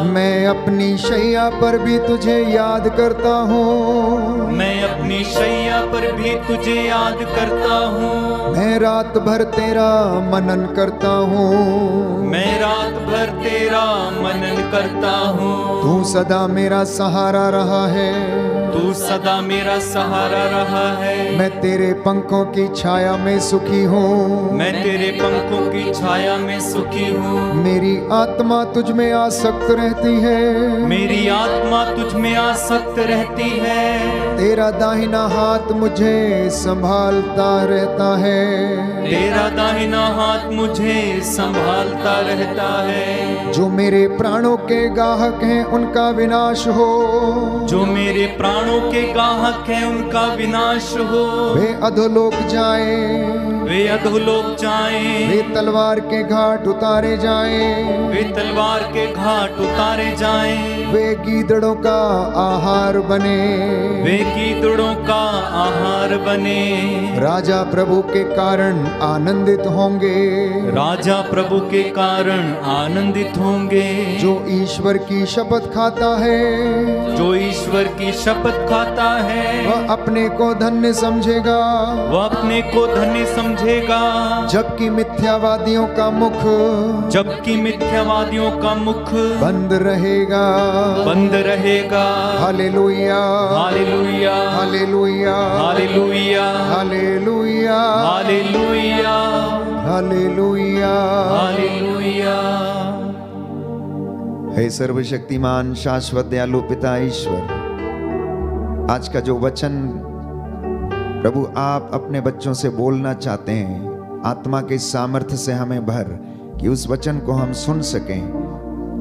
मैं अपनी शैया पर भी तुझे याद करता हूँ, मैं अपनी शैया पर भी तुझे याद करता हूँ। मैं रात भर तेरा मनन करता हूँ, मैं रात भर तेरा मनन करता हूँ। तू सदा मेरा सहारा रहा है, तू सदा मेरा सहारा रहा है। मैं तेरे पंखों की छाया में सुखी हूँ, मैं तेरे पंखों की छाया में सुखी हूँ। मेरी आत्मा तुझ में आसक्त रहती है, मेरी आत्मा तुझ में आसक्त रहती है। तेरा दाहिना हाथ मुझे संभालता रहता है, तेरा दाहिना हाथ मुझे संभालता रहता है। जो मेरे प्राणों के गाहक हैं उनका विनाश हो, जो मेरे प्राणों प्राणों के गाहक हैं उनका विनाश हो। वे अधोलोक जाए, वे अधोलोक जाएं, वे तलवार के घाट उतारे जाएं, वे तलवार के घाट उतारे जाएं, वे गीदड़ों का आहार बने, वे गीदड़ों का आहार बने। राजा प्रभु के कारण आनंदित होंगे, राजा प्रभु के कारण आनंदित होंगे। जो ईश्वर की शपथ खाता है, जो ईश्वर की शपथ खाता है, वह अपने को धन्य समझेगा, वह अपने को धन्य समझेगा। जबकि मिथ्यावादियों का मुख, जबकि मिथ्यावादियों का मुख बंद रहेगा, बंद रहेगा। हालेलुया, hallelujah, hallelujah, hallelujah, hallelujah, hallelujah, hallelujah, हालेलुया। हे सर्वशक्तिमान शाश्वत दयालु पिता ईश्वर, आज का जो वचन प्रभु आप अपने बच्चों से बोलना चाहते हैं, आत्मा के सामर्थ्य से हमें भर कि उस वचन को हम सुन सकें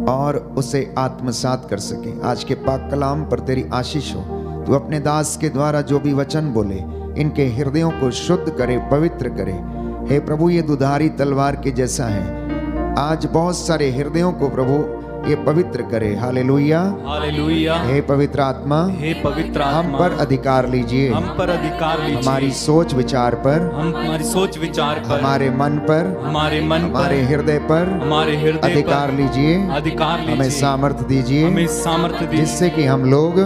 और उसे आत्मसात कर सकें। आज के पाक कलाम पर तेरी आशीष हो। तू अपने दास के द्वारा जो भी वचन बोले, इनके हृदयों को शुद्ध करे, पवित्र करे। हे प्रभु, ये दुधारी तलवार के जैसा है। आज बहुत सारे हृदयों को प्रभु ये पवित्र करे। हालेलुया, हालेलुया। हे पवित्र आत्मा, हे पवित्र हम आत्मा, पर अधिकार लीजिए, हम पर अधिकार लीजिए। हमारी सोच विचार पर, हमारी सोच विचार पर, हमारे मन पर, हमारे मन पर, हमारे हृदय पर, हमारे हृदय अधिकार लीजिए, अधिकार लीजिए। हमें सामर्थ्य दीजिए, हमें सामर्थ्य दीजिए, जिससे कि हम लोग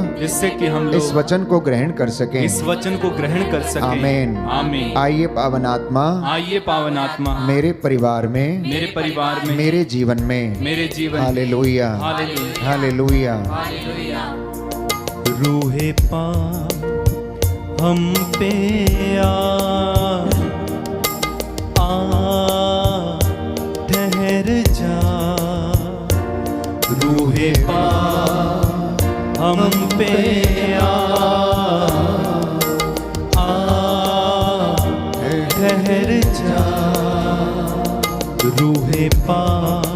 इस वचन को ग्रहण कर सकें, इस वचन को ग्रहण कर सकें। आमीन, आमीन। आइए पावन आत्मा, आइए पावन आत्मा, मेरे परिवार में, मेरे परिवार में, मेरे जीवन में, मेरे जीवन। Hallelujah, hallelujah, hallelujah. रूहे पाक हम पे आ ठहर जा। रूहे पाक हम पे आ ठहर जा। रूहे पाक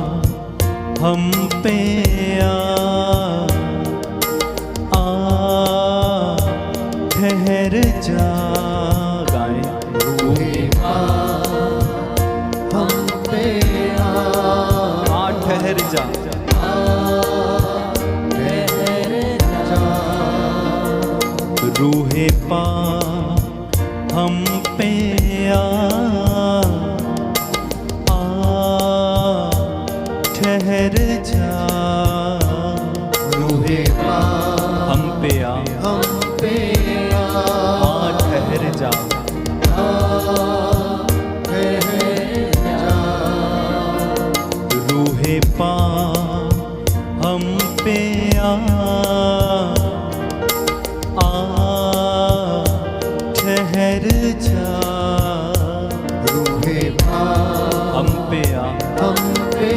हम पे ठहर जा। गाएं। रूहे हम पे ठहर जा। रूहे पाक हम पे ठहर जा। रूहे पाक हम पे ठहर जा। रूहे पाक हम पे ठहर जा। रूहे पाक हम पे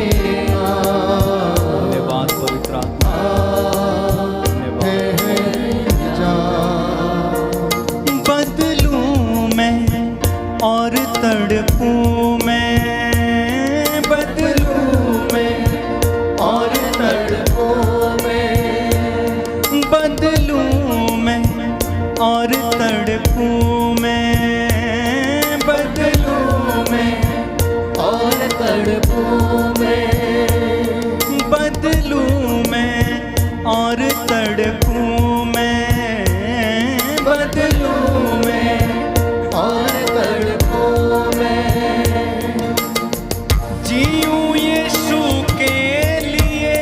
धन्यवाद पवित्र आत्मा, बदलूं मैं और तड़पूं मैं, बदलूं मैं और तड़पूं मैं, बदलूं मैं और तड़पूं मैं, बदलूं मैं और तड़पूं मैं, बदलूं मैं और तड़पूं मैं, बदलूं मैं और तड़पूं मैं। जीऊं यीशु के लिए,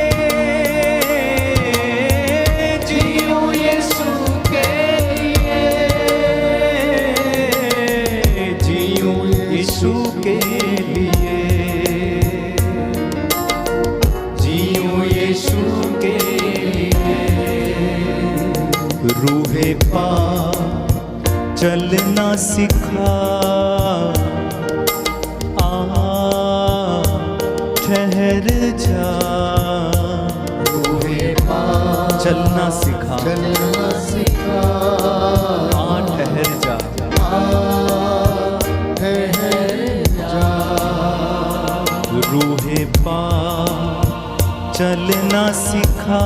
जीऊं यीशु के लिए, जीऊं यीशु के लिए, जीऊं यीशु के लिए। रूहे पाक चलना सिखा, ठहर जा। रूहे पाक चलना सिखा, चलना सिखा, ठहर जा। ठहर जा। रूहे पाक चलना सिखा,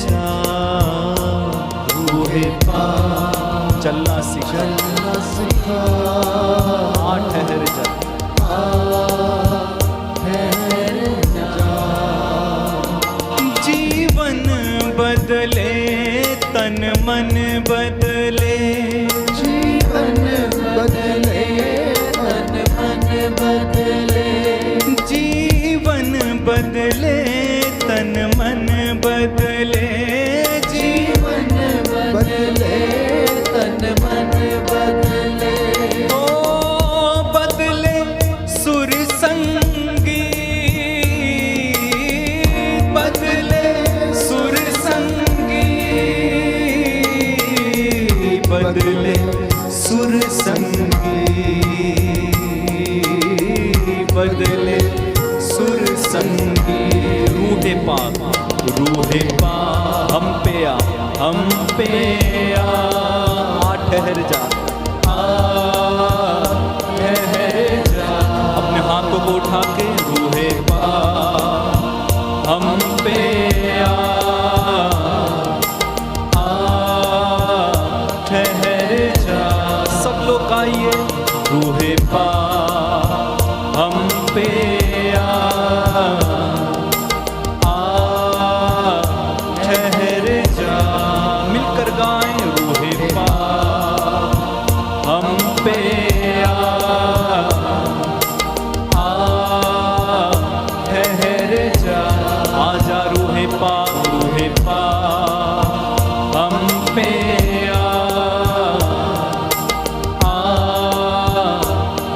जा रूहे पाक चलना सिखा ठहर जा जीवन बदले तन मन बदले जीवन बदले तन मन बदले जीवन बदले तन मन बदले जीवन बदले तन मन बदले ओ बदले सुर संगी बदले सुर संगी बदले सुर संगी बदले सुर संगी रूहे पाक हम पे आ ठहर जा ठहर जा अपने हाथों को उठा के रूहे पाक हम पे आ ठहर जा सब लोग आइए रूहे पाक हम पे ठहर जा मिलकर गाएं रूहे पाक हम पे ठहर जा आजा रूहे पाक हम पे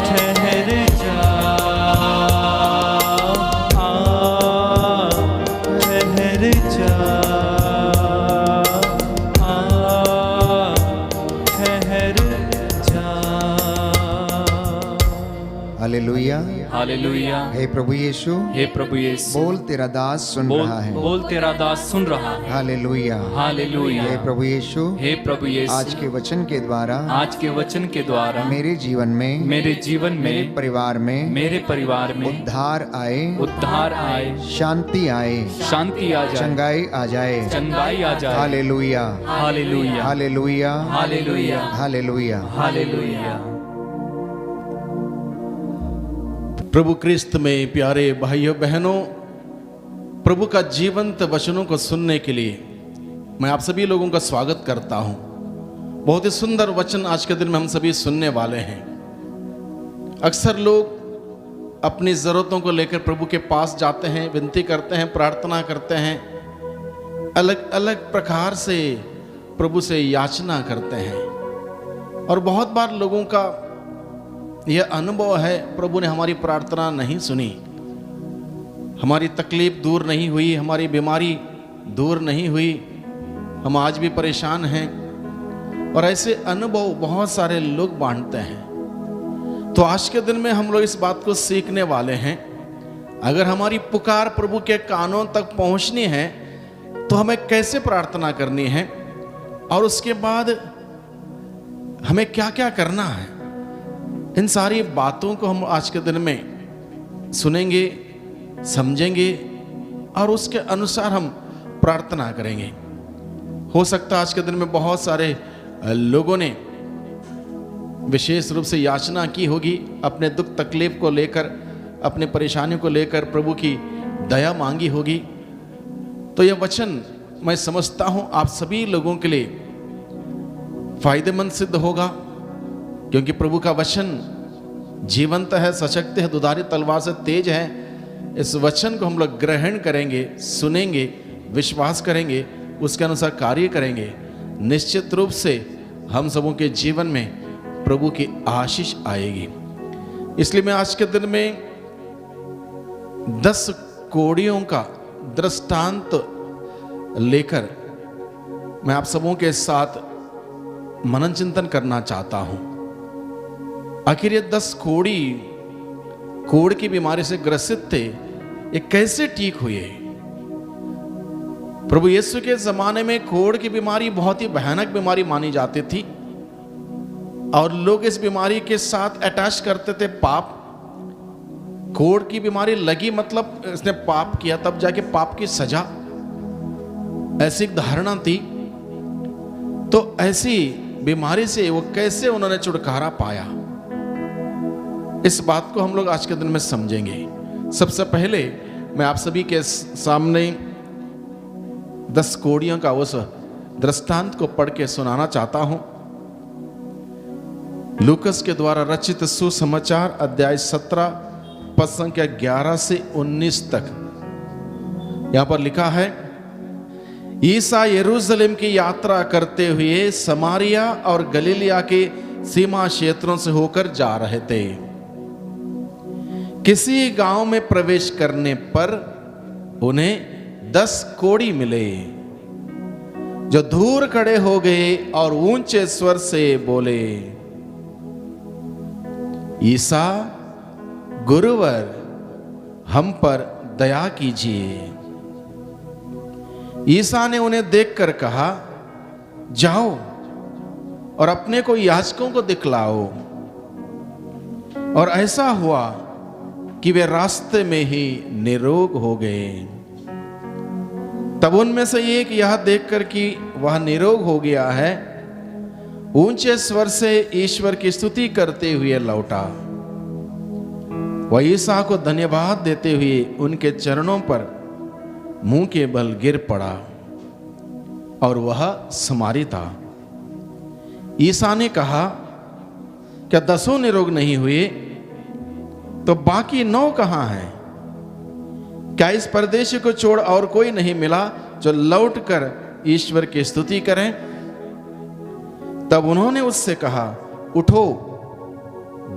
ठहर जा ठहर जा ठहर जा हालेलुया हालेलुया हे प्रभु यीशु हे प्रभु यीशु बोल तेरा दास सुन रहा है बोल तेरा दास सुन रहा है हालेलुया हालेलुया हे प्रभु यीशु हे प्रभु यीशु आज के वचन के द्वारा मेरे जीवन में मेरे परिवार में उद्धार आए शांति आए आ जाए चंगाई आ जाए हालेलुया hallelujah hallelujah hallelujah hallelujah hallelujah प्रभु क्रिस्त में प्यारे भाइयों बहनों, प्रभु का जीवंत वचनों को सुनने के लिए मैं आप सभी लोगों का स्वागत करता हूं। बहुत ही सुंदर वचन आज के दिन में हम सभी सुनने वाले हैं। अक्सर लोग अपनी ज़रूरतों को लेकर प्रभु के पास जाते हैं, विनती करते हैं, प्रार्थना करते हैं, अलग अलग प्रकार से प्रभु से याचना करते हैं। और बहुत बार लोगों का यह अनुभव है, प्रभु ने हमारी प्रार्थना नहीं सुनी, हमारी तकलीफ दूर नहीं हुई, हमारी बीमारी दूर नहीं हुई, हम आज भी परेशान हैं। और ऐसे अनुभव बहुत सारे लोग बांटते हैं। तो आज के दिन में हम लोग इस बात को सीखने वाले हैं, अगर हमारी पुकार प्रभु के कानों तक पहुंचनी है तो हमें कैसे प्रार्थना करनी है और उसके बाद हमें क्या क्या करना है। इन सारी बातों को हम आज के दिन में सुनेंगे, समझेंगे और उसके अनुसार हम प्रार्थना करेंगे। हो सकता है आज के दिन में बहुत सारे लोगों ने विशेष रूप से याचना की होगी, अपने दुख तकलीफ को लेकर, अपने परेशानियों को लेकर प्रभु की दया मांगी होगी। तो यह वचन मैं समझता हूं आप सभी लोगों के लिए फायदेमंद सिद्ध होगा, क्योंकि प्रभु का वचन जीवंत है, सशक्त है, दुधारी तलवार से तेज है। इस वचन को हम लोग ग्रहण करेंगे, सुनेंगे, विश्वास करेंगे, उसके अनुसार कार्य करेंगे, निश्चित रूप से हम सबों के जीवन में प्रभु की आशीष आएगी। इसलिए मैं आज के दिन में 10 कोड़ियों का दृष्टांत लेकर मैं आप सबों के साथ मनन चिंतन करना चाहता हूं। आखिर ये 10 कोढ़ की बीमारी से ग्रसित थे, ये कैसे ठीक हुए। प्रभु यीशु के जमाने में कोढ़ की बीमारी बहुत ही भयानक बीमारी मानी जाती थी और लोग इस बीमारी के साथ अटैच करते थे पाप। कोढ़ की बीमारी लगी मतलब इसने पाप किया, तब जाके पाप की सजा। ऐसी एक धारणा थी। तो ऐसी बीमारी से वो कैसे उन्होंने छुटकारा पाया, इस बात को हम लोग आज के दिन में समझेंगे। सबसे पहले मैं आप सभी के सामने 10 कोड़ियों का उस दृष्टांत को पढ़ के सुनाना चाहता हूं। लूकस के द्वारा रचित सुसमाचार अध्याय 17 पद संख्या 11 से 19 तक। यहां पर लिखा है, ईसा यरूशलेम की यात्रा करते हुए समारिया और गलीलिया के सीमा क्षेत्रों से होकर जा रहे थे। किसी गांव में प्रवेश करने पर उन्हें 10 कोढ़ी मिले, जो दूर खड़े हो गए और ऊंचे स्वर से बोले, ईसा गुरुवर, हम पर दया कीजिए। ईसा ने उन्हें देखकर कहा, जाओ और अपने को याजकों को दिखलाओ। और ऐसा हुआ कि वे रास्ते में ही निरोग हो गए। तब उनमें से एक यह देखकर कि वह निरोग हो गया है, ऊंचे स्वर से ईश्वर की स्तुति करते हुए लौटा। वह ईसा को धन्यवाद देते हुए उनके चरणों पर मुंह के बल गिर पड़ा, और वह समारी था। ईसा ने कहा, क्या 10 निरोग नहीं हुए? तो बाकी 9 कहां हैं? क्या इस परदेशी को छोड़ और कोई नहीं मिला जो लौटकर ईश्वर की स्तुति करें? तब उन्होंने उससे कहा, उठो,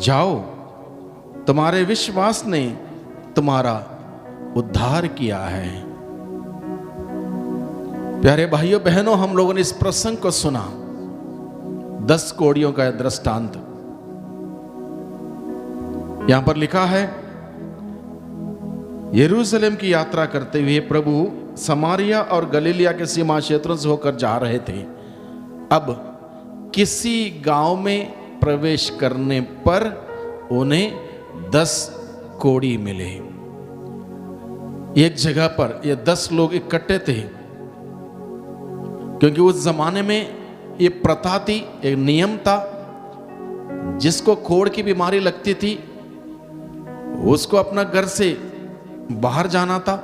जाओ, तुम्हारे विश्वास ने तुम्हारा उद्धार किया है। प्यारे भाइयों बहनों, हम लोगों ने इस प्रसंग को सुना, 10 कोढ़ियों का दृष्टांत। यहां पर लिखा है, यरूशलेम की यात्रा करते हुए प्रभु समारिया और गलीलिया के सीमा क्षेत्रों से होकर जा रहे थे। अब किसी गांव में प्रवेश करने पर उन्हें 10 कोढ़ी मिले। एक जगह पर ये 10 लोग इकट्ठे थे, क्योंकि उस जमाने में ये प्रथा थी, एक नियम था, जिसको कोढ़ की बीमारी लगती थी उसको अपना घर से बाहर जाना था,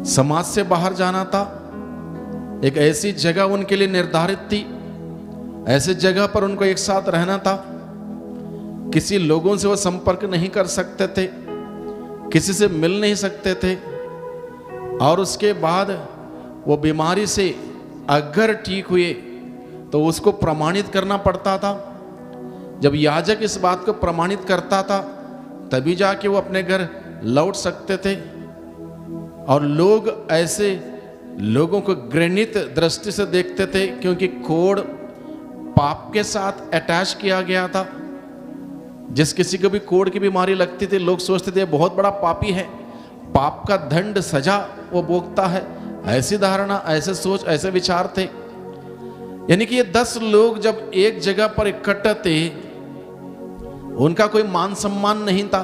समाज से बाहर जाना था। एक ऐसी जगह उनके लिए निर्धारित थी, ऐसे जगह पर उनको एक साथ रहना था। किसी लोगों से वो संपर्क नहीं कर सकते थे, किसी से मिल नहीं सकते थे। और उसके बाद वो बीमारी से अगर ठीक हुए तो उसको प्रमाणित करना पड़ता था। जब याजक इस बात को प्रमाणित करता था तभी जाके वो अपने घर लौट सकते थे। और लोग ऐसे लोगों को घृणित दृष्टि से देखते थे, क्योंकि कोढ़ पाप के साथ अटैच किया गया था। जिस किसी को भी कोढ़ की बीमारी लगती थी, लोग सोचते थे बहुत बड़ा पापी है, पाप का दंड सजा वो भोगता है। ऐसी धारणा, ऐसे सोच, ऐसे विचार थे। यानी कि ये 10 लोग जब एक जगह पर इकट्ठे थे, उनका कोई मान सम्मान नहीं था,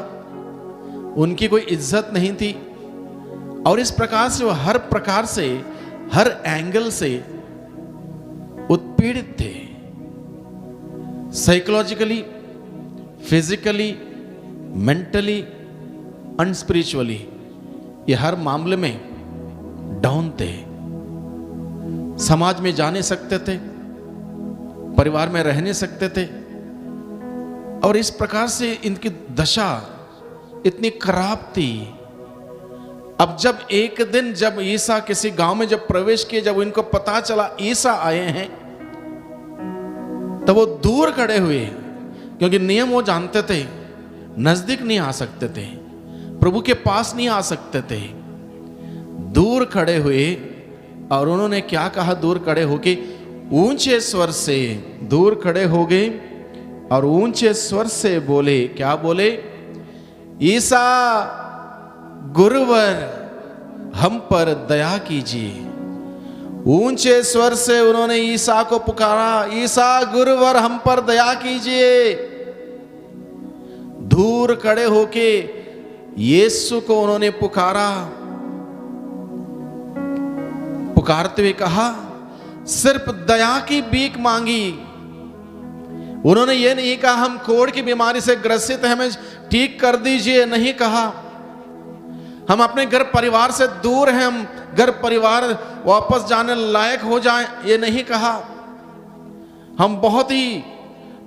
उनकी कोई इज्जत नहीं थी। और इस प्रकार से वो हर प्रकार से, हर एंगल से उत्पीड़ित थे। साइकोलॉजिकली, फिजिकली, मेंटली, अनस्पिरिचुअली, ये हर मामले में डाउन थे। समाज में जा नहीं सकते थे, परिवार में रह नहीं सकते थे। और इस प्रकार से इनकी दशा इतनी खराब थी। अब जब एक दिन जब ईसा किसी गांव में जब प्रवेश किए, जब इनको पता चला ईसा आए हैं, तब वो दूर खड़े हुए, क्योंकि नियम वो जानते थे, नजदीक नहीं आ सकते थे, प्रभु के पास नहीं आ सकते थे। दूर खड़े हुए और उन्होंने क्या कहा? दूर खड़े होके ऊंचे स्वर से दूर खड़े हो गए और ऊंचे स्वर से बोले, क्या बोले? ईसा गुरुवर, हम पर दया कीजिए। ऊंचे स्वर से उन्होंने ईसा को पुकारा, ईसा गुरुवर, हम पर दया कीजिए। दूर खड़े होके यीशु को उन्होंने पुकारा। पुकारते हुए कहा, सिर्फ दया की भीख मांगी। उन्होंने ये नहीं कहा हम कोढ़ की बीमारी से ग्रसित हैं, हमें ठीक कर दीजिए, नहीं कहा। हम अपने घर परिवार से दूर हैं, हम घर परिवार वापस जाने लायक हो जाएं, ये नहीं कहा। हम बहुत ही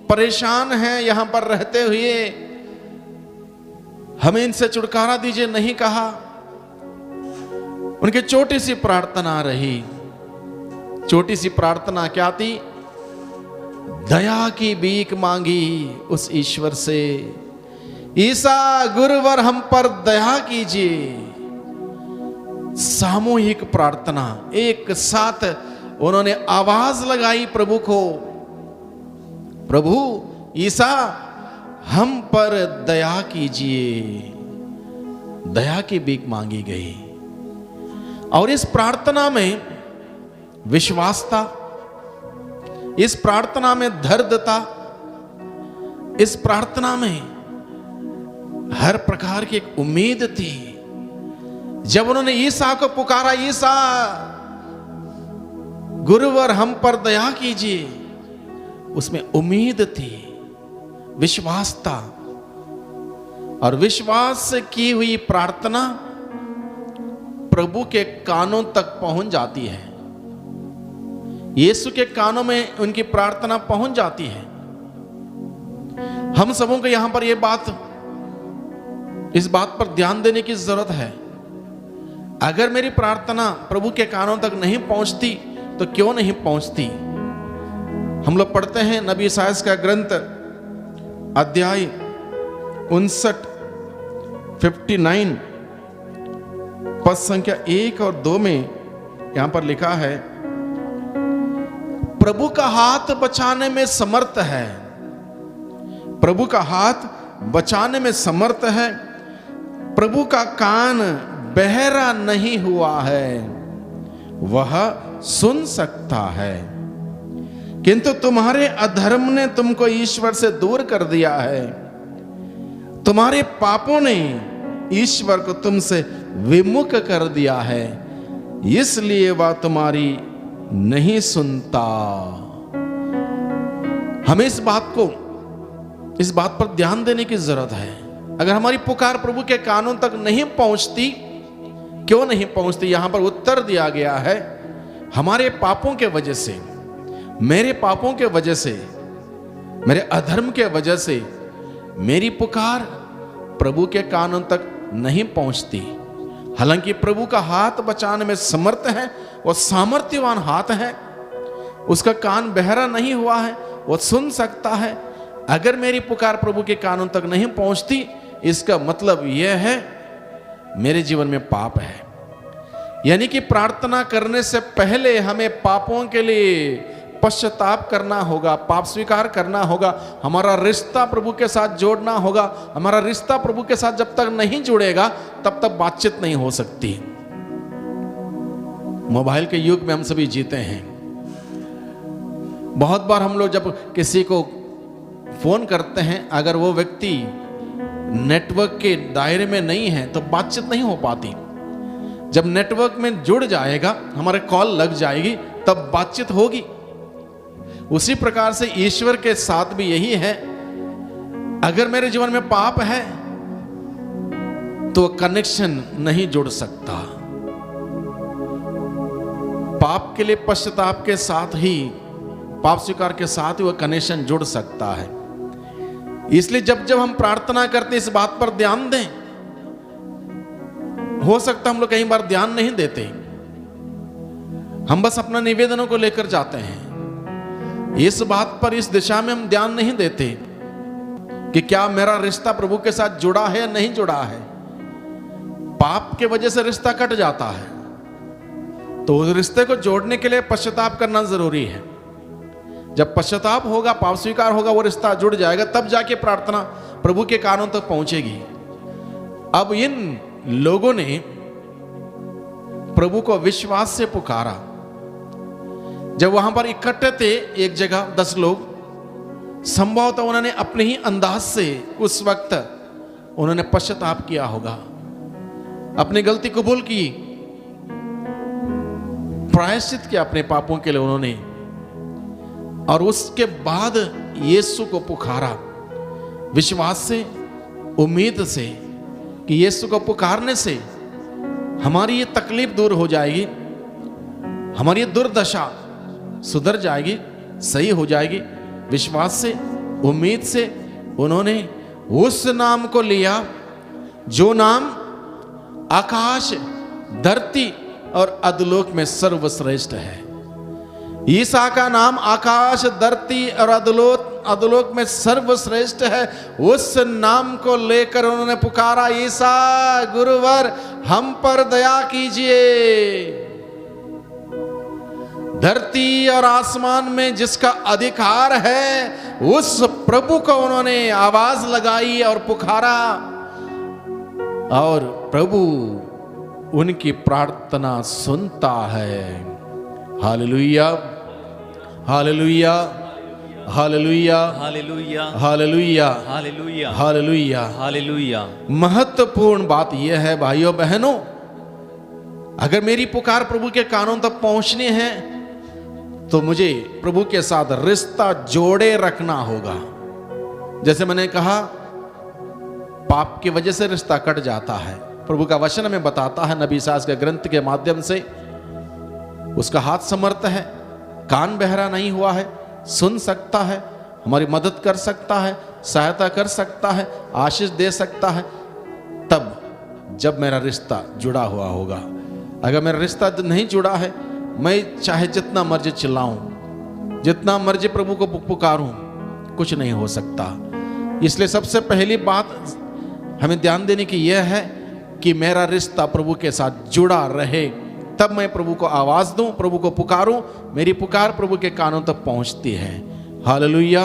परेशान हैं यहां पर रहते हुए, हमें इनसे छुटकारा दीजिए, नहीं कहा। उनकी छोटी सी प्रार्थना रही। छोटी सी प्रार्थना क्या थी? दया की भीख मांगी उस ईश्वर से, ईसा गुरुवर हम पर दया कीजिए। सामूहिक प्रार्थना, एक साथ उन्होंने आवाज लगाई प्रभु को, प्रभु ईसा हम पर दया कीजिए। दया की भीख मांगी गई और इस प्रार्थना में विश्वास था, इस प्रार्थना में दर्द था, इस प्रार्थना में हर प्रकार की एक उम्मीद थी। जब उन्होंने ईसा को पुकारा, ईसा गुरुवर हम पर दया कीजिए, उसमें उम्मीद थी, विश्वास था। और विश्वास से की हुई प्रार्थना प्रभु के कानों तक पहुंच जाती है। यीशु के कानों में उनकी प्रार्थना पहुंच जाती है। हम सबों को यहां पर इस बात पर ध्यान देने की जरूरत है। अगर मेरी प्रार्थना प्रभु के कानों तक नहीं पहुंचती तो क्यों नहीं पहुंचती? हम लोग पढ़ते हैं नबी इसायाह का ग्रंथ अध्याय 59 पद संख्या 1 और 2 में यहां पर लिखा है, प्रभु का हाथ बचाने में समर्थ है, प्रभु का हाथ बचाने में समर्थ है, प्रभु का कान बहरा नहीं हुआ है, वह सुन सकता है, किंतु तुम्हारे अधर्म ने तुमको ईश्वर से दूर कर दिया है, तुम्हारे पापों ने ईश्वर को तुमसे विमुख कर दिया है, इसलिए वह तुम्हारी नहीं सुनता। हमें इस बात पर ध्यान देने की जरूरत है। अगर हमारी पुकार प्रभु के कानों तक नहीं पहुंचती, क्यों नहीं पहुंचती? यहां पर उत्तर दिया गया है, हमारे पापों के वजह से, मेरे पापों के वजह से, मेरे अधर्म के वजह से मेरी पुकार प्रभु के कानों तक नहीं पहुंचती। हालांकि प्रभु का हाथ बचाने में समर्थ है, वो सामर्थ्यवान हाथ है, उसका कान बहरा नहीं हुआ है, वो सुन सकता है। अगर मेरी पुकार प्रभु के कानों तक नहीं पहुंचती, इसका मतलब यह है मेरे जीवन में पाप है। यानी कि प्रार्थना करने से पहले हमें पापों के लिए पश्चाताप करना होगा, पाप स्वीकार करना होगा, हमारा रिश्ता प्रभु के साथ जोड़ना होगा। हमारा रिश्ता प्रभु के साथ जब तक नहीं जुड़ेगा तब तक बातचीत नहीं हो सकती। मोबाइल के युग में हम सभी जीते हैं। बहुत बार हम लोग जब किसी को फोन करते हैं, अगर वो व्यक्ति नेटवर्क के दायरे में नहीं है तो बातचीत नहीं हो पाती। जब नेटवर्क में जुड़ जाएगा, हमारे कॉल लग जाएगी, तब बातचीत होगी। उसी प्रकार से ईश्वर के साथ भी यही है। अगर मेरे जीवन में पाप है तो कनेक्शन नहीं जुड़ सकता। पाप के लिए पश्चाताप के साथ ही, पाप स्वीकार के साथ ही वह कनेक्शन जुड़ सकता है। इसलिए जब जब हम प्रार्थना करते इस बात पर ध्यान दें। हो सकता हम लोग कई बार ध्यान नहीं देते, हम बस अपना निवेदनों को लेकर जाते हैं। इस बात पर, इस दिशा में हम ध्यान नहीं देते कि क्या मेरा रिश्ता प्रभु के साथ जुड़ा है या नहीं जुड़ा है। पाप के वजह से रिश्ता कट जाता है, तो उस रिश्ते को जोड़ने के लिए पश्चाताप करना जरूरी है। जब पश्चाताप होगा, पाप स्वीकार होगा, वो रिश्ता जुड़ जाएगा, तब जाके प्रार्थना प्रभु के कानों तक पहुंचेगी। अब इन लोगों ने प्रभु को विश्वास से पुकारा। जब वहां पर इकट्ठे थे एक जगह 10 लोग, संभवतः उन्होंने अपने ही अंदाज से उस वक्त उन्होंने पश्चाताप किया होगा, अपनी गलती कबूल की, प्रायश्चित किया अपने पापों के लिए उन्होंने, और उसके बाद यीशु को पुकारा विश्वास से, उम्मीद से कि यीशु को पुकारने से हमारी ये तकलीफ दूर हो जाएगी, हमारी ये दुर्दशा सुधर जाएगी, सही हो जाएगी। विश्वास से, उम्मीद से उन्होंने उस नाम को लिया जो नाम आकाश, धरती और अधोलोक में सर्वश्रेष्ठ है। ईसा का नाम आकाश, धरती और अधोलोक में सर्वश्रेष्ठ है। उस नाम को लेकर उन्होंने पुकारा, ईसा गुरुवर हम पर दया कीजिए। धरती और आसमान में जिसका अधिकार है उस प्रभु को उन्होंने आवाज लगाई और पुकारा, और प्रभु उनकी प्रार्थना सुनता है। हालेलुया, hallelujah, hallelujah, hallelujah, hallelujah, hallelujah, hallelujah, hallelujah. महत्वपूर्ण बात यह है भाइयों बहनों, अगर मेरी पुकार प्रभु के कानों तक पहुंचनी है तो मुझे प्रभु के साथ रिश्ता जोड़े रखना होगा। जैसे मैंने कहा, पाप की वजह से रिश्ता कट जाता है। प्रभु का वचन हमें बताता है नबी सास के ग्रंथ के माध्यम से, उसका हाथ समर्थ है, कान बहरा नहीं हुआ है, सुन सकता है, हमारी मदद कर सकता है, सहायता कर सकता है, आशीष दे सकता है, तब जब मेरा रिश्ता जुड़ा हुआ होगा। अगर मेरा रिश्ता नहीं जुड़ा है, मैं चाहे जितना मर्जी चिल्लाऊं, जितना मर्जी प्रभु को पुकारूं, कुछ नहीं हो सकता। इसलिए सबसे पहली बात हमें ध्यान देने की यह है कि मेरा रिश्ता प्रभु के साथ जुड़ा रहे, तब मैं प्रभु को आवाज दूं, प्रभु को पुकारूं, मेरी पुकार प्रभु के कानों तक पहुंचती है। हालेलुया,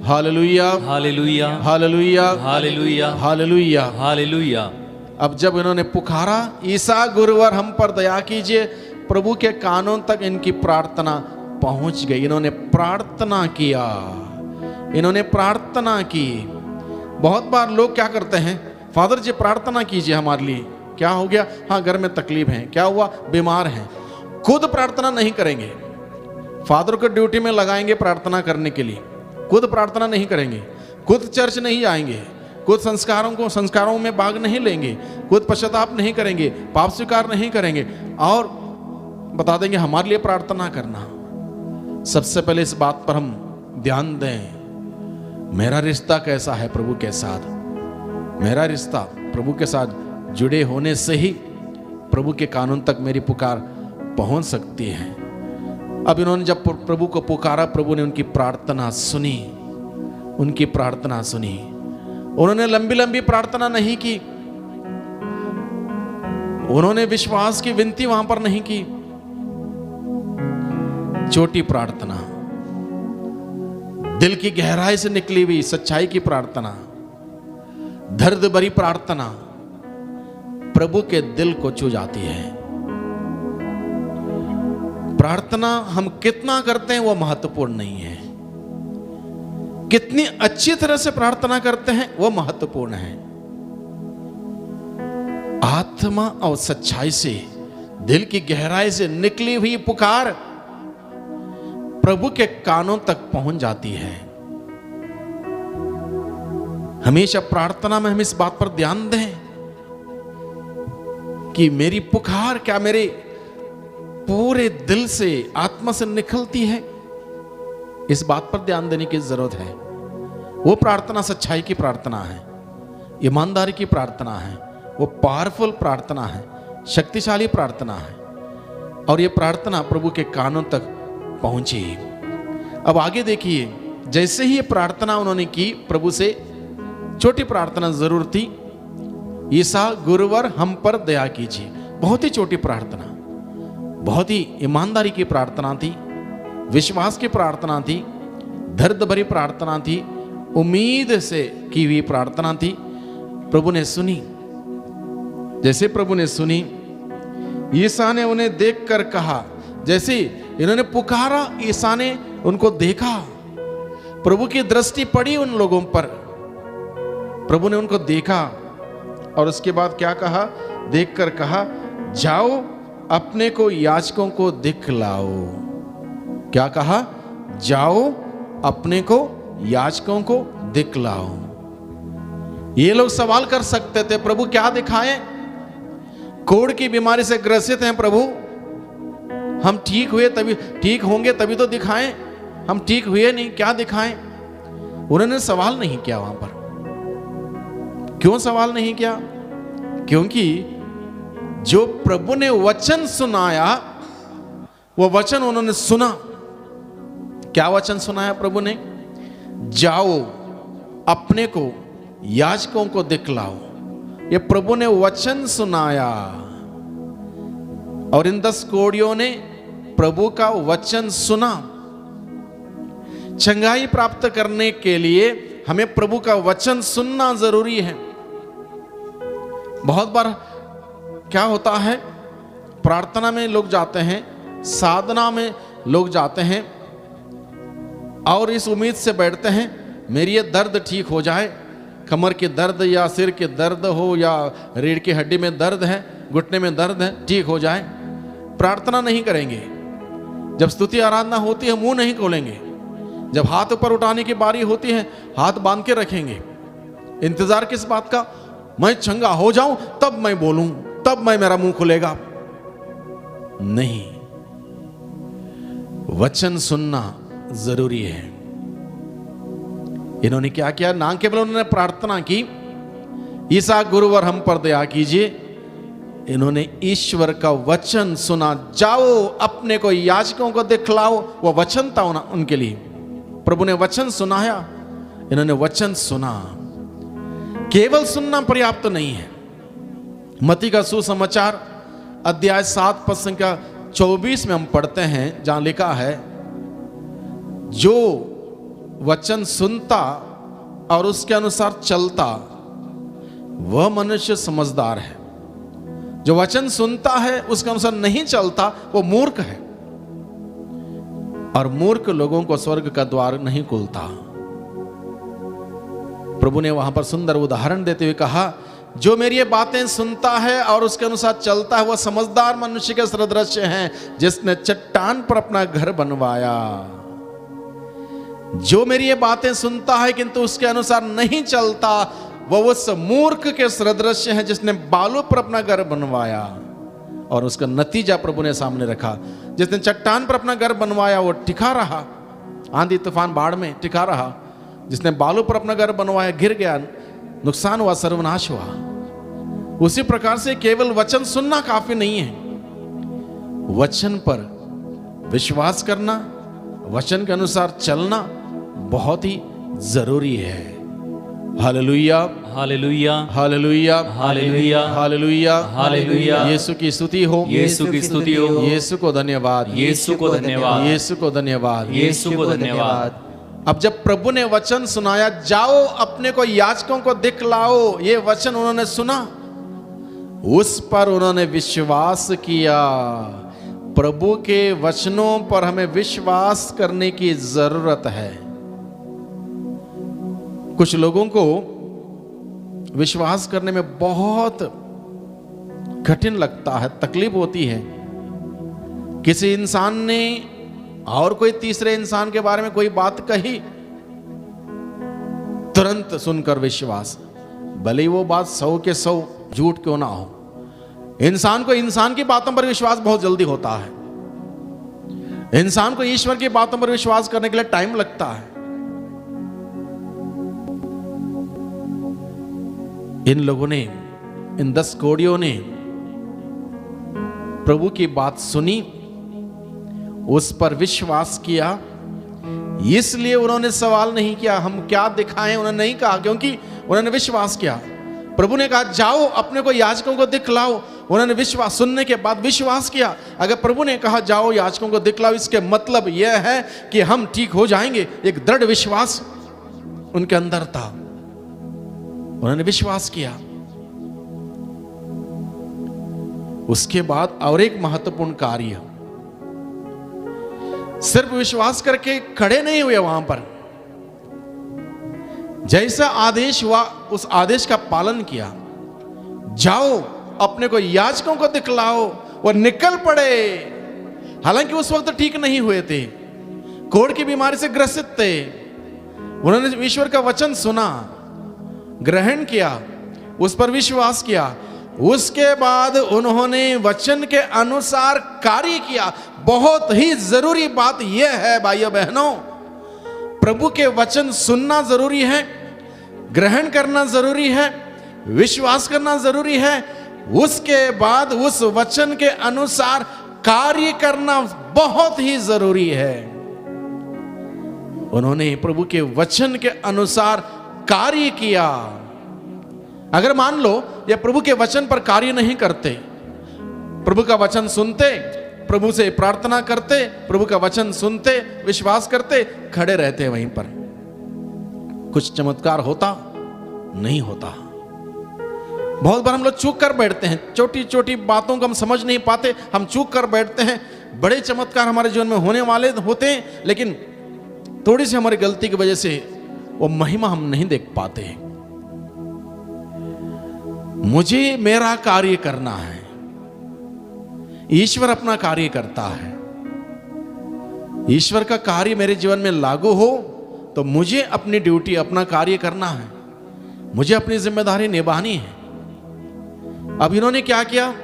hallelujah, hallelujah, hallelujah, hallelujah, hallelujah, hallelujah. अब जब इन्होंने पुकारा, ईसा गुरुवर हम पर दया कीजिए, प्रभु के कानों तक इनकी प्रार्थना पहुंच गई। इन्होंने प्रार्थना किया, इन्होंने प्रार्थना की। बहुत बार लोग क्या करते हैं, फादर जी प्रार्थना कीजिए हमारे लिए। क्या हो गया? हाँ, घर में तकलीफ है। क्या हुआ? बीमार हैं। खुद प्रार्थना नहीं करेंगे, फादर को ड्यूटी में लगाएंगे प्रार्थना करने के लिए, खुद प्रार्थना नहीं करेंगे, खुद चर्च नहीं आएंगे, खुद संस्कारों में भाग नहीं लेंगे, खुद पश्चाताप नहीं करेंगे, पाप स्वीकार नहीं करेंगे, और बता देंगे हमारे लिए प्रार्थना करना। सबसे पहले इस बात पर हम ध्यान दें, मेरा रिश्ता कैसा है प्रभु के साथ। मेरा रिश्ता प्रभु के साथ जुड़े होने से ही प्रभु के कानून तक मेरी पुकार पहुंच सकती है। अब इन्होंने जब प्रभु को पुकारा, प्रभु ने उनकी प्रार्थना सुनी, उनकी प्रार्थना सुनी। उन्होंने लंबी लंबी प्रार्थना नहीं की, उन्होंने विश्वास की विनती वहां पर नहीं की, छोटी प्रार्थना, दिल की गहराई से निकली हुई सच्चाई की प्रार्थना, दर्द भरी प्रार्थना प्रभु के दिल को छू जाती है। प्रार्थना हम कितना करते हैं वो महत्वपूर्ण नहीं है, कितनी अच्छी तरह से प्रार्थना करते हैं वो महत्वपूर्ण है। आत्मा और सच्चाई से, दिल की गहराई से निकली हुई पुकार प्रभु के कानों तक पहुंच जाती है। हमेशा प्रार्थना में हम इस बात पर ध्यान दें कि मेरी पुकार क्या मेरे पूरे दिल से, आत्मा से निकलती है। इस बात पर ध्यान देने की जरूरत है। वो प्रार्थना सच्चाई की प्रार्थना है, ईमानदारी की प्रार्थना है, वो पावरफुल प्रार्थना है, शक्तिशाली प्रार्थना है, और ये प्रार्थना प्रभु के कानों तक पहुंची। अब आगे देखिए, जैसे ही ये प्रार्थना उन्होंने की प्रभु से, छोटी प्रार्थना जरूर थी, ईसा गुरुवर हम पर दया कीजिए। बहुत ही छोटी प्रार्थना, बहुत ही ईमानदारी की प्रार्थना थी, विश्वास की प्रार्थना थी, दर्द भरी प्रार्थना थी, उम्मीद से की हुई प्रार्थना थी। प्रभु ने सुनी। जैसे प्रभु ने सुनी, ईसा ने उन्हें देखकर कहा, जैसे इन्होंने पुकारा, ईसा ने उनको देखा, प्रभु की दृष्टि पड़ी उन लोगों पर, प्रभु ने उनको देखा और उसके बाद क्या कहा? देखकर कहा, जाओ अपने को याजकों को दिखलाओ। क्या कहा? जाओ अपने को याजकों को दिखलाओ। ये लोग सवाल कर सकते थे, प्रभु क्या दिखाएं? कोढ़ की बीमारी से ग्रसित हैं प्रभु, हम ठीक हुए तभी, ठीक होंगे तभी तो दिखाएं, हम ठीक हुए नहीं, क्या दिखाएं? उन्होंने सवाल नहीं किया वहां पर। क्यों सवाल नहीं किया? क्योंकि जो प्रभु ने वचन सुनाया वो वचन उन्होंने सुना। क्या वचन सुनाया प्रभु ने? जाओ अपने को याजकों को दिखलाओ। ये प्रभु ने वचन सुनाया और इन 10 कोढ़ियों ने प्रभु का वचन सुना। चंगाई प्राप्त करने के लिए हमें प्रभु का वचन सुनना जरूरी है। बहुत बार क्या होता है, प्रार्थना में लोग जाते हैं, साधना में लोग जाते हैं और इस उम्मीद से बैठते हैं मेरी ये दर्द ठीक हो जाए, कमर के दर्द या सिर के दर्द हो या रीढ़ की हड्डी में दर्द है, घुटने में दर्द है, ठीक हो जाए। प्रार्थना नहीं करेंगे। जब स्तुति आराधना होती है मुंह नहीं खोलेंगे। जब हाथ ऊपर उठाने की बारी होती है हाथ बांध के रखेंगे। इंतजार किस बात का? मैं चंगा हो जाऊं तब मैं बोलूं, तब मेरा मुंह खुलेगा। नहीं, वचन सुनना जरूरी है। इन्होंने क्या किया? ना केवल उन्होंने प्रार्थना की, ईसा गुरुवर हम पर दया कीजिए, इन्होंने ईश्वर का वचन सुना। जाओ अपने को याजकों को दिखलाओ। वो वचन था उनके लिए। प्रभु ने वचन सुनाया, इन्होंने वचन सुना। केवल सुनना पर्याप्त नहीं है। मत्ती का सुसमाचार अध्याय 7 पद संख्या 24 में हम पढ़ते हैं, जहां लिखा है जो वचन सुनता और उसके अनुसार चलता वह मनुष्य समझदार है। जो वचन सुनता है उसके अनुसार नहीं चलता वो मूर्ख है, और मूर्ख लोगों को स्वर्ग का द्वार नहीं खुलता। प्रभु ने वहां पर सुंदर उदाहरण देते हुए कहा, जो मेरी ये बातें सुनता है और उसके अनुसार चलता है वह समझदार मनुष्य के सदृश है, जिसने चट्टान पर अपना घर बनवाया। जो मेरी ये बातें सुनता है किंतु उसके अनुसार नहीं चलता वह उस मूर्ख के सदृश है, जिसने बालू पर अपना घर बनवाया। और उसका नतीजा प्रभु ने सामने रखा। जिसने चट्टान पर अपना घर बनवाया वो टिका रहा, आंधी तूफान बाढ़ में टिका रहा। जिसने बालू पर अपना घर बनवाया गिर गया, नुकसान हुआ, सर्वनाश हुआ। उसी प्रकार से केवल वचन सुनना काफी नहीं है। वचन पर विश्वास करना, वचन के अनुसार चलना बहुत ही जरूरी है। हालेलुया, hallelujah, hallelujah, hallelujah, hallelujah, hallelujah. Yeshu की स्तुति हो, यीशु की स्तुति हो। यीशु को धन्यवाद, यीशु को धन्यवाद, यीशु को धन्यवाद, यीशु को धन्यवाद। अब जब प्रभु ने वचन सुनाया, जाओ अपने को याजकों को दिखलाओ, ये वचन उन्होंने सुना, उस पर उन्होंने विश्वास किया। प्रभु के वचनों पर हमें विश्वास करने की जरूरत है। कुछ लोगों को विश्वास करने में बहुत कठिन लगता है, तकलीफ होती है। किसी इंसान ने और कोई तीसरे इंसान के बारे में कोई बात कही, तुरंत सुनकर विश्वास, भले ही वो बात 100 के 100 झूठ क्यों ना हो। इंसान को इंसान की बातों पर विश्वास बहुत जल्दी होता है। इंसान को ईश्वर की बातों पर विश्वास करने के लिए टाइम लगता है। इन लोगों ने, इन 10 कोढ़ियों ने प्रभु की बात सुनी, उस पर विश्वास किया, इसलिए उन्होंने सवाल नहीं किया हम क्या दिखाएं, उन्होंने नहीं कहा, क्योंकि उन्होंने विश्वास किया। प्रभु ने कहा जाओ अपने को याजकों को दिखलाओ, उन्होंने विश्वास, सुनने के बाद विश्वास किया। अगर प्रभु ने कहा जाओ याजकों को दिखलाओ, इसके मतलब यह है कि हम ठीक हो जाएंगे। एक दृढ़ विश्वास उनके अंदर था, उन्होंने विश्वास किया। उसके बाद और एक महत्वपूर्ण कार्य, सिर्फ विश्वास करके खड़े नहीं हुए वहां पर, जैसा आदेश हुआ उस आदेश का पालन किया। जाओ अपने को याजकों को दिखलाओ, वो निकल पड़े। हालांकि उस वक्त ठीक नहीं हुए थे, कोढ़ की बीमारी से ग्रसित थे। उन्होंने ईश्वर का वचन सुना, ग्रहण किया, उस पर विश्वास किया। उसके बाद उन्होंने वचन के अनुसार कार्य किया। बहुत ही जरूरी बात यह है भाइयों बहनों, प्रभु के वचन सुनना जरूरी है, ग्रहण करना जरूरी है, विश्वास करना जरूरी है। उसके बाद उस वचन के अनुसार कार्य करना बहुत ही जरूरी है। उन्होंने प्रभु के वचन के अनुसार कार्य किया। अगर मान लो ये प्रभु के वचन पर कार्य नहीं करते, प्रभु का वचन सुनते, प्रभु से प्रार्थना करते, प्रभु का वचन सुनते, विश्वास करते, खड़े रहते वहीं पर, कुछ चमत्कार होता नहीं होता। बहुत बार हम लोग चूक कर बैठते हैं, छोटी छोटी बातों को हम समझ नहीं पाते, हम चूक कर बैठते हैं। बड़े चमत्कार हमारे जीवन में होने वाले होते हैं, लेकिन थोड़ी सी हमारी गलती की वजह से वो महिमा हम नहीं देख पाते। मुझे मेरा कार्य करना है, ईश्वर अपना कार्य करता है। ईश्वर का कार्य मेरे जीवन में लागू हो तो मुझे अपनी ड्यूटी, अपना कार्य करना है, मुझे अपनी जिम्मेदारी निभानी है। अब इन्होंने क्या किया,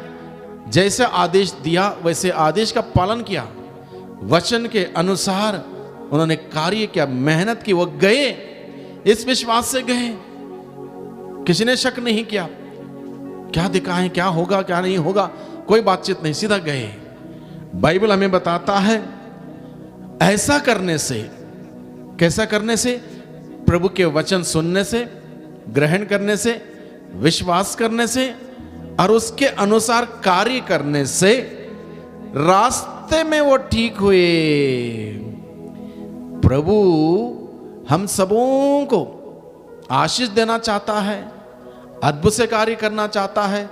जैसे आदेश दिया वैसे आदेश का पालन किया, वचन के अनुसार उन्होंने कार्य किया, मेहनत की। वो गए, इस विश्वास से गए, किसी ने शक नहीं किया क्या दिखाएं, क्या होगा क्या नहीं होगा, कोई बातचीत नहीं, सीधा गए। बाइबल हमें बताता है ऐसा करने से, कैसा करने से, प्रभु के वचन सुनने से, ग्रहण करने से, विश्वास करने से और उसके अनुसार कार्य करने से रास्ते में वो ठीक हुए। प्रभु हम सबों को आशीष देना चाहता है, अद्भुत से कार्य करना चाहता है,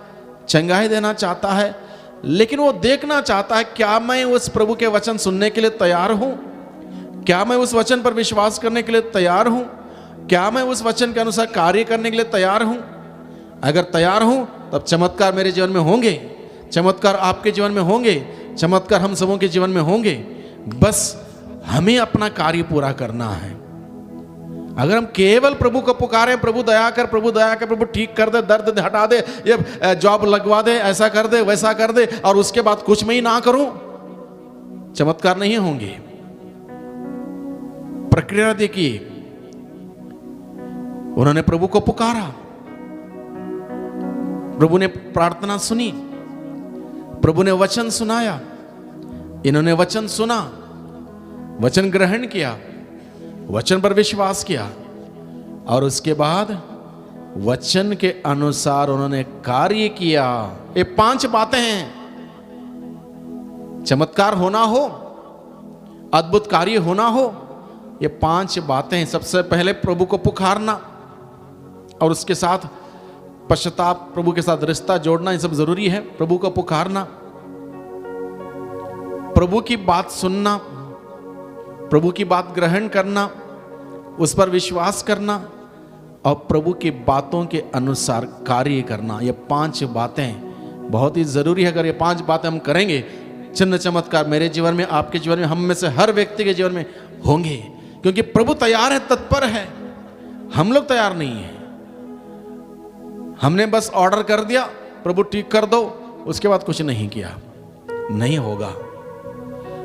चंगाई देना चाहता है, लेकिन वो देखना चाहता है क्या मैं उस प्रभु के वचन सुनने के लिए तैयार हूं, क्या मैं उस वचन पर विश्वास करने के लिए तैयार हूं, क्या मैं उस वचन के अनुसार कार्य करने के लिए तैयार हूं। अगर तैयार हूं तब चमत्कार मेरे जीवन में होंगे, चमत्कार आपके जीवन में होंगे, चमत्कार हम सबों के जीवन में होंगे। बस हमें अपना कार्य पूरा करना है। अगर हम केवल प्रभु को पुकारें, प्रभु दया कर, प्रभु दया कर, प्रभु ठीक कर दे, दर्द हटा दे, ये जॉब लगवा दे, ऐसा कर दे, वैसा कर दे, और उसके बाद कुछ मैं ही ना करूं, चमत्कार नहीं होंगे। प्रक्रिया देखिए, उन्होंने प्रभु को पुकारा, प्रभु ने प्रार्थना सुनी, प्रभु ने वचन सुनाया, इन्होंने वचन सुना, वचन ग्रहण किया, वचन पर विश्वास किया और उसके बाद वचन के अनुसार उन्होंने कार्य किया। ये 5 बातें हैं। चमत्कार होना हो, अद्भुत कार्य होना हो, ये 5 बातें। सबसे पहले प्रभु को पुकारना और उसके साथ पश्चाताप, प्रभु के साथ रिश्ता जोड़ना, ये सब जरूरी है। प्रभु को पुकारना, प्रभु की बात सुनना, प्रभु की बात ग्रहण करना, उस पर विश्वास करना और प्रभु की बातों के अनुसार कार्य करना। ये 5 बातें बहुत ही जरूरी है। अगर ये 5 बातें हम करेंगे, चिन्ह चमत्कार मेरे जीवन में, आपके जीवन में, हम में से हर व्यक्ति के जीवन में होंगे, क्योंकि प्रभु तैयार है, तत्पर है। हम लोग तैयार नहीं है। हमने बस ऑर्डर कर दिया, प्रभु ठीक कर दो, उसके बाद कुछ नहीं किया, नहीं होगा।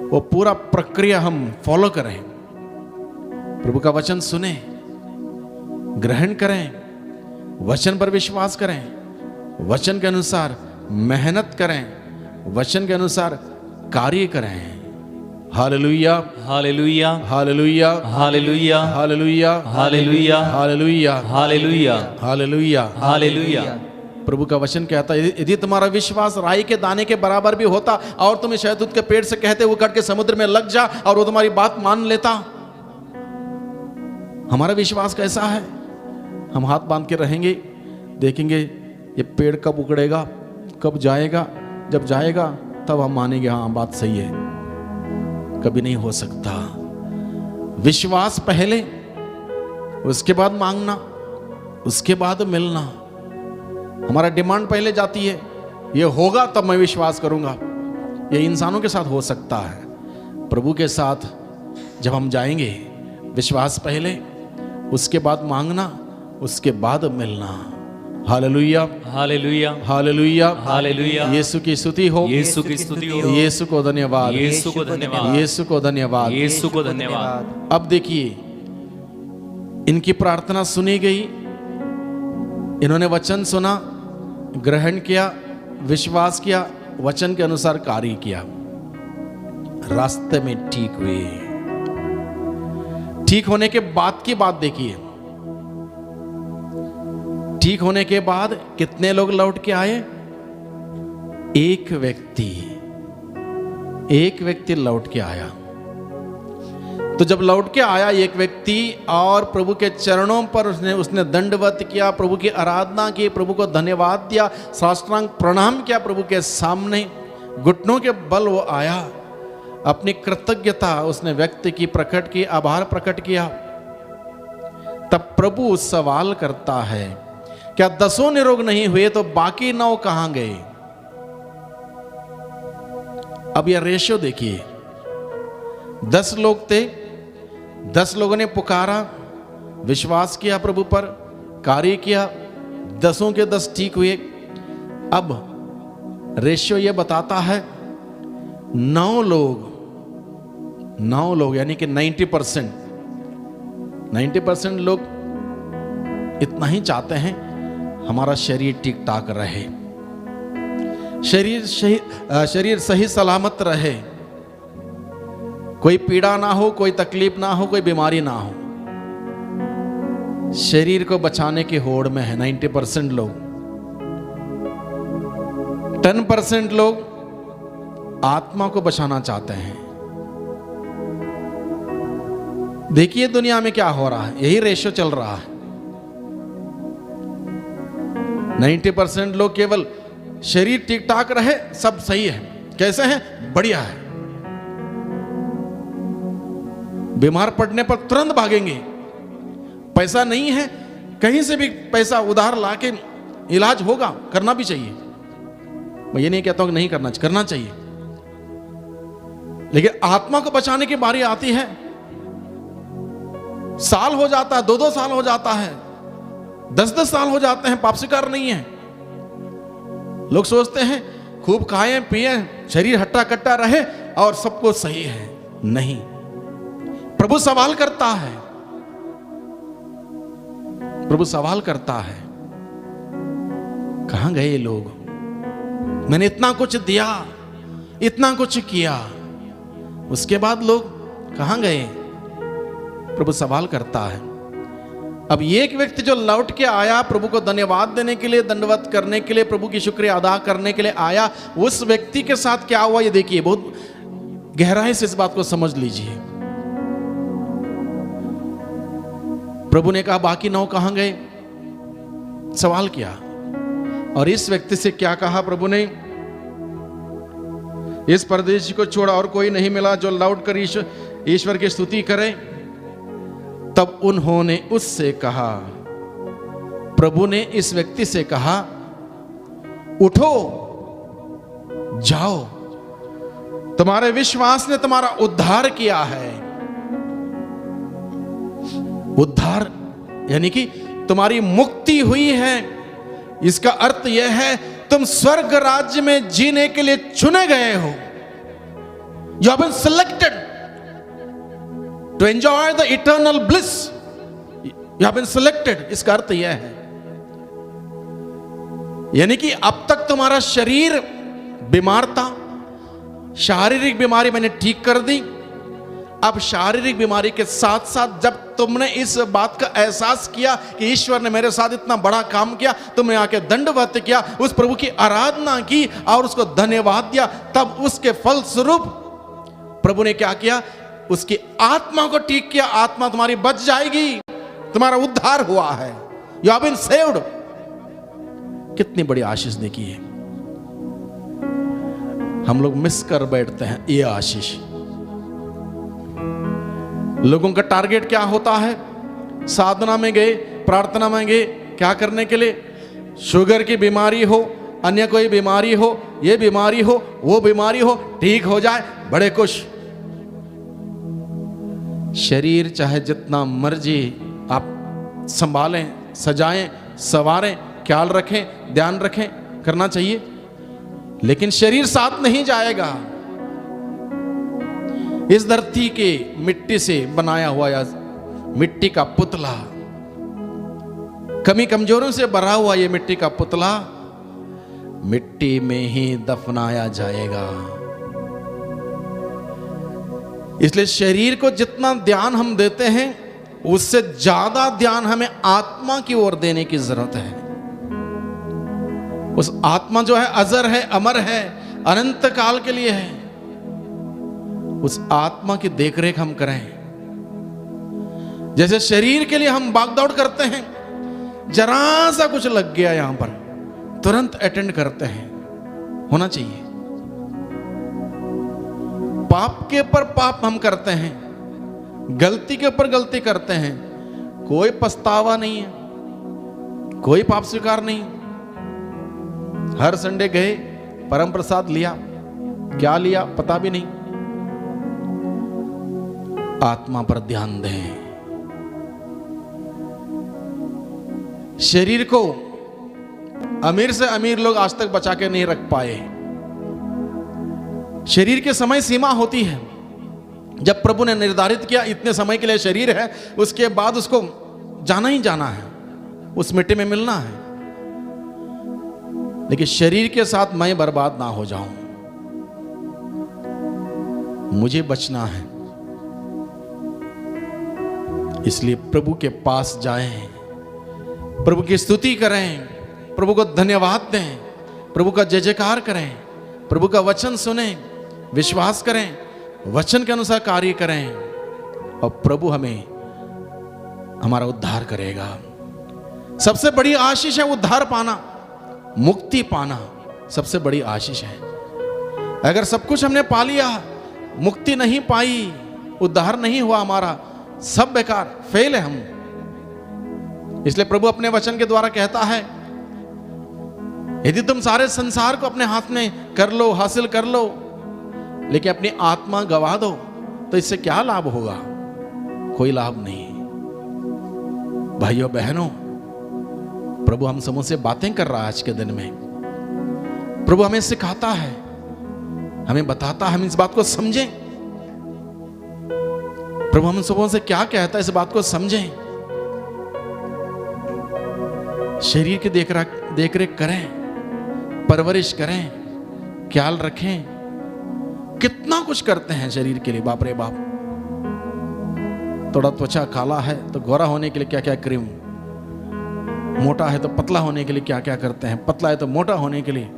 वो पूरा प्रक्रिया हम फॉलो करें, प्रभु का वचन सुने, ग्रहण करें, वचन पर विश्वास करें, वचन के अनुसार मेहनत करें, वचन के अनुसार कार्य करें। हालेलुया, hallelujah, hallelujah, hallelujah, hallelujah, hallelujah, hallelujah, hallelujah, hallelujah, hallelujah. प्रभु का वचन कहता है, यदि तुम्हारा विश्वास राई के दाने के बराबर भी होता और तुम शहतूत के पेड़ से कहते वो कट के समुद्र में लग जा, और वो तुम्हारी बात मान लेता। हमारा विश्वास कैसा है? हम हाथ बांध के रहेंगे, देखेंगे ये पेड़ कब उगड़ेगा, कब जाएगा, जब जाएगा तब हम मानेंगे हाँ बात सही है। कभी नहीं हो सकता। विश्वास पहले, उसके बाद मांगना, उसके बाद मिलना। हमारा डिमांड पहले जाती है, ये होगा तब मैं विश्वास करूंगा, ये इंसानों के साथ हो सकता है, प्रभु के साथ जब हम जाएंगे, विश्वास पहले, उसके बाद मांगना, उसके बाद मिलना। हालेलुया, हालेलुया, हालेलुया, हालेलुया। यीशु की स्तुति हो, यीशु की स्तुति हो। यीशु को धन्यवाद, यीशु को धन्यवाद, यीशु को धन्यवाद, यीशु को धन्यवाद। अब देखिए, इनकी प्रार्थना सुनी गई, इन्होंने वचन सुना, ग्रहण किया, विश्वास किया, वचन के अनुसार कार्य किया, रास्ते में ठीक हुए। ठीक होने के बाद की बात देखिए, ठीक होने के बाद कितने लोग लौट के आए? एक व्यक्ति लौट के आया। तो जब लौट के आया एक व्यक्ति और प्रभु के चरणों पर उसने दंडवत किया, प्रभु की आराधना की, प्रभु को धन्यवाद दिया, साष्टांग प्रणाम किया प्रभु के सामने, घुटनों के बल वो आया, अपनी कृतज्ञता उसने व्यक्त की, प्रकट की, आभार प्रकट किया। तब प्रभु सवाल करता है, क्या 10 निरोग नहीं हुए तो बाकी 9 कहां गए? अब यह रेशियो देखिए, 10 लोग थे, 10 लोगों ने पुकारा, विश्वास किया प्रभु पर, कार्य किया, 10 के 10 ठीक हुए। अब रेशियो यह बताता है 9 लोग यानी कि 90% लोग इतना ही चाहते हैं हमारा शरीर ठीक ठाक रहे, शरीर सही सलामत रहे, कोई पीड़ा ना हो, कोई तकलीफ ना हो, कोई बीमारी ना हो। शरीर को बचाने की होड़ में है 90% लोग। 10% लोग आत्मा को बचाना चाहते हैं। देखिए दुनिया में क्या हो रहा है, यही रेशियो चल रहा है। 90% लोग केवल शरीर ठीक ठाक रहे, सब सही है, कैसे हैं? बढ़िया है। बीमार पड़ने पर तुरंत भागेंगे, पैसा नहीं है, कहीं से भी पैसा उधार लाके इलाज होगा, करना भी चाहिए। मैं ये नहीं कहता हूं कि नहीं करना चाहिए, करना चाहिए, लेकिन आत्मा को बचाने की बारी आती है, साल हो जाता है, 2-2 साल हो जाता है, 10-10 साल हो जाते हैं, पाप स्वीकार नहीं है। लोग सोचते हैं खूब खाएं पिएं, शरीर हट्टा कट्टा रहे और सब कुछ सही है। नहीं, प्रभु सवाल करता है, प्रभु सवाल करता है, कहां गए लोग? मैंने इतना कुछ दिया, इतना कुछ किया, उसके बाद लोग कहां गए? प्रभु सवाल करता है। अब एक व्यक्ति जो लौट के आया, प्रभु को धन्यवाद देने के लिए, दंडवत करने के लिए, प्रभु की शुक्रिया अदा करने के लिए आया, उस व्यक्ति के साथ क्या हुआ ये देखिए, बहुत गहराई से इस बात को समझ लीजिए। प्रभु ने कहा बाकी 9 कहां गए? सवाल किया। और इस व्यक्ति से क्या कहा प्रभु ने? इस परदेशी को छोड़ा और कोई नहीं मिला जो लौट कर ईश्वर की स्तुति करे। तब उन्होंने उससे कहा, प्रभु ने इस व्यक्ति से कहा, उठो जाओ, तुम्हारे विश्वास ने तुम्हारा उद्धार किया है। उद्धार यानी कि तुम्हारी मुक्ति हुई है। इसका अर्थ यह है तुम स्वर्ग राज्य में जीने के लिए चुने गए हो। You have been selected to enjoy the eternal bliss. You have been selected. इसका अर्थ यह है, यानी कि अब तक तुम्हारा शरीर बीमार था, शारीरिक बीमारी मैंने ठीक कर दी। अब शारीरिक बीमारी के साथ साथ जब तुमने इस बात का एहसास किया कि ईश्वर ने मेरे साथ इतना बड़ा काम किया, तुमने आके दंडवत किया, उस प्रभु की आराधना की और उसको धन्यवाद दिया, तब उसके फल स्वरूप प्रभु ने क्या किया? उसकी आत्मा को ठीक किया। आत्मा तुम्हारी बच जाएगी, तुम्हारा उद्धार हुआ है। You have been saved. कितनी बड़ी आशीष देखी है। हम लोग मिस कर बैठते हैं ये आशीष। लोगों का टारगेट क्या होता है? साधना में गए, प्रार्थना में गए, क्या करने के लिए? शुगर की बीमारी हो अन्य कोई बीमारी हो, ये बीमारी हो, वो बीमारी हो, ठीक हो जाए, बड़े खुश। शरीर चाहे जितना मर्जी आप संभालें, सजाएं, संवारें, ख्याल रखें, ध्यान रखें, करना चाहिए, लेकिन शरीर साथ नहीं जाएगा। इस धरती के मिट्टी से बनाया हुआ या मिट्टी का पुतला, कमी कमजोरों से भरा हुआ ये मिट्टी का पुतला मिट्टी में ही दफनाया जाएगा। इसलिए शरीर को जितना ध्यान हम देते हैं उससे ज्यादा ध्यान हमें आत्मा की ओर देने की जरूरत है। उस आत्मा जो है अजर है, अमर है, अनंत काल के लिए है। उस आत्मा की देखरेख हम करें। जैसे शरीर के लिए हम भागदौड़ करते हैं, जरा सा कुछ लग गया यहां पर तुरंत अटेंड करते हैं, होना चाहिए। पाप के ऊपर पाप हम करते हैं, गलती के ऊपर गलती करते हैं, कोई पछतावा नहीं है, कोई पाप स्वीकार नहीं। हर संडे गए, परम प्रसाद लिया, क्या लिया पता भी नहीं। आत्मा पर ध्यान दें। शरीर को अमीर से अमीर लोग आज तक बचा के नहीं रख पाए। शरीर के समय सीमा होती है। जब प्रभु ने निर्धारित किया इतने समय के लिए शरीर है, उसके बाद उसको जाना ही जाना है, उस मिट्टी में मिलना है। लेकिन शरीर के साथ मैं बर्बाद ना हो जाऊं, मुझे बचना है। इसलिए प्रभु के पास जाएं, प्रभु की स्तुति करें, प्रभु को धन्यवाद दें, प्रभु का जय जयकार करें, प्रभु का वचन सुने, विश्वास करें, वचन के अनुसार कार्य करें, और प्रभु हमें हमारा उद्धार करेगा। सबसे बड़ी आशीष है उद्धार पाना, मुक्ति पाना सबसे बड़ी आशीष है। अगर सब कुछ हमने पा लिया, मुक्ति नहीं पाई, उद्धार नहीं हुआ हमारा, सब बेकार, फेल है हम। इसलिए प्रभु अपने वचन के द्वारा कहता है, यदि तुम सारे संसार को अपने हाथ में कर लो, हासिल कर लो, लेकिन अपनी आत्मा गवा दो, तो इससे क्या लाभ होगा? कोई लाभ नहीं। भाइयों बहनों, प्रभु हम समूह से बातें कर रहा है आज के दिन में। प्रभु हमें सिखाता है, हमें बताता है, हम इस बात को समझें। प्रभु हम सबों से क्या कहता है, इस बात को समझें। शरीर की देखरेख करें, परवरिश करें, ख्याल रखें। कितना कुछ करते हैं शरीर के लिए, बाप रे बाप। थोड़ा त्वचा काला है तो गोरा होने के लिए क्या क्या क्रीम, मोटा है तो पतला होने के लिए क्या क्या करते हैं, पतला है तो मोटा होने के लिए,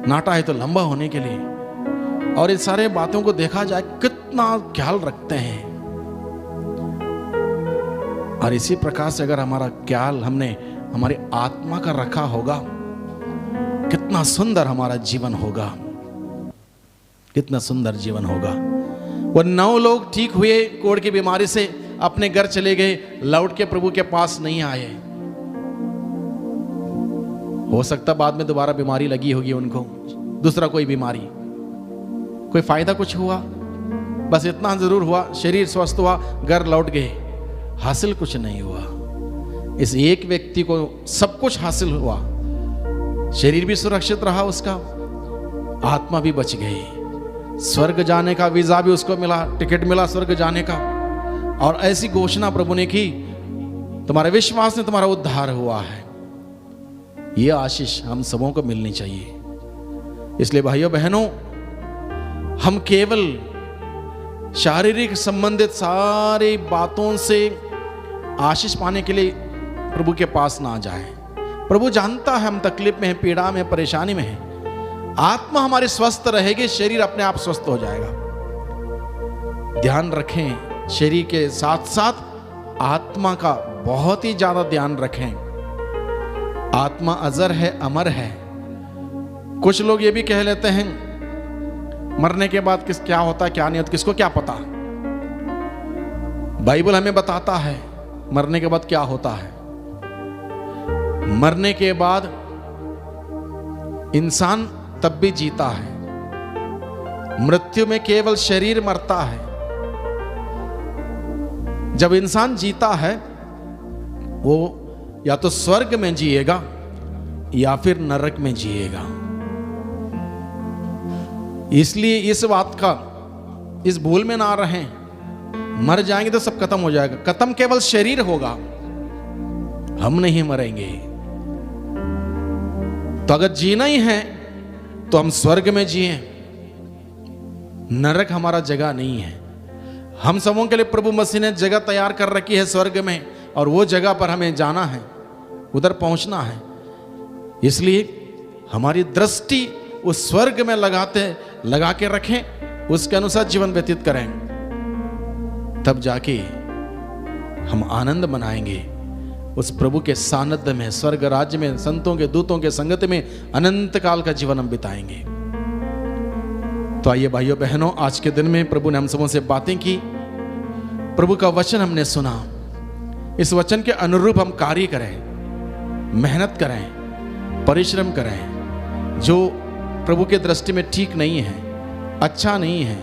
नाटा है तो लंबा होने के लिए। और इस सारे बातों को देखा जाए कितना ख्याल रखते हैं। और इसी प्रकार से अगर हमारा ख्याल हमने हमारी आत्मा का रखा होगा, कितना सुंदर हमारा जीवन होगा, कितना सुंदर जीवन होगा। वो 9 लोग ठीक हुए कोढ़ की बीमारी से, अपने घर चले गए, लौट के प्रभु के पास नहीं आए। हो सकता बाद में दोबारा बीमारी लगी होगी उनको, दूसरा कोई बीमारी, कोई फायदा कुछ हुआ, बस इतना जरूर हुआ, शरीर स्वस्थ हुआ, घर लौट गए, हासिल कुछ नहीं हुआ। इस एक व्यक्ति को सब कुछ हासिल हुआ, शरीर भी सुरक्षित रहा उसका, आत्मा भी बच गई, स्वर्ग जाने का वीजा भी उसको मिला, टिकट मिला स्वर्ग जाने का। और ऐसी घोषणा प्रभु ने की, तुम्हारे विश्वास ने तुम्हारा उद्धार हुआ है। यह आशीष हम सबों को मिलनी चाहिए। इसलिए भाइयों बहनों, हम केवल शारीरिक संबंधित सारी बातों से आशीष पाने के लिए प्रभु के पास ना जाएं। प्रभु जानता है हम तकलीफ में हैं, पीड़ा में, परेशानी में हैं। आत्मा हमारी स्वस्थ रहेगी, शरीर अपने आप स्वस्थ हो जाएगा। ध्यान रखें, शरीर के साथ साथ आत्मा का बहुत ही ज्यादा ध्यान रखें। आत्मा अजर है, अमर है। कुछ लोग ये भी कह लेते हैं मरने के बाद क्या होता है क्या नहीं होता, किसको क्या पता। बाइबल हमें बताता है मरने के बाद क्या होता है। मरने के बाद इंसान तब भी जीता है, मृत्यु में केवल शरीर मरता है। जब इंसान जीता है वो या तो स्वर्ग में जिएगा या फिर नरक में जिएगा। इसलिए इस बात का, इस भूल में ना रहें, मर जाएंगे तो सब खत्म हो जाएगा। खत्म केवल शरीर होगा, हम नहीं मरेंगे। तो अगर जीना ही है तो हम स्वर्ग में जिए, नरक हमारा जगह नहीं है। हम सबों के लिए प्रभु मसीह ने जगह तैयार कर रखी है स्वर्ग में, और वो जगह पर हमें जाना है, उधर पहुंचना है। इसलिए हमारी दृष्टि उस स्वर्ग में लगा के रखें, उसके अनुसार जीवन व्यतीत करें, तब जाके हम आनंद मनाएंगे उस प्रभु के सानिध्य में, स्वर्ग राज्य में, संतों के दूतों के संगत में अनंत काल का जीवन हम बिताएंगे। तो आइए भाइयों बहनों, आज के दिन में प्रभु ने हम सबों से बातें की, प्रभु का वचन हमने सुना। इस वचन के अनुरूप हम कार्य करें, मेहनत करें, परिश्रम करें। जो प्रभु के दृष्टि में ठीक नहीं है, अच्छा नहीं है,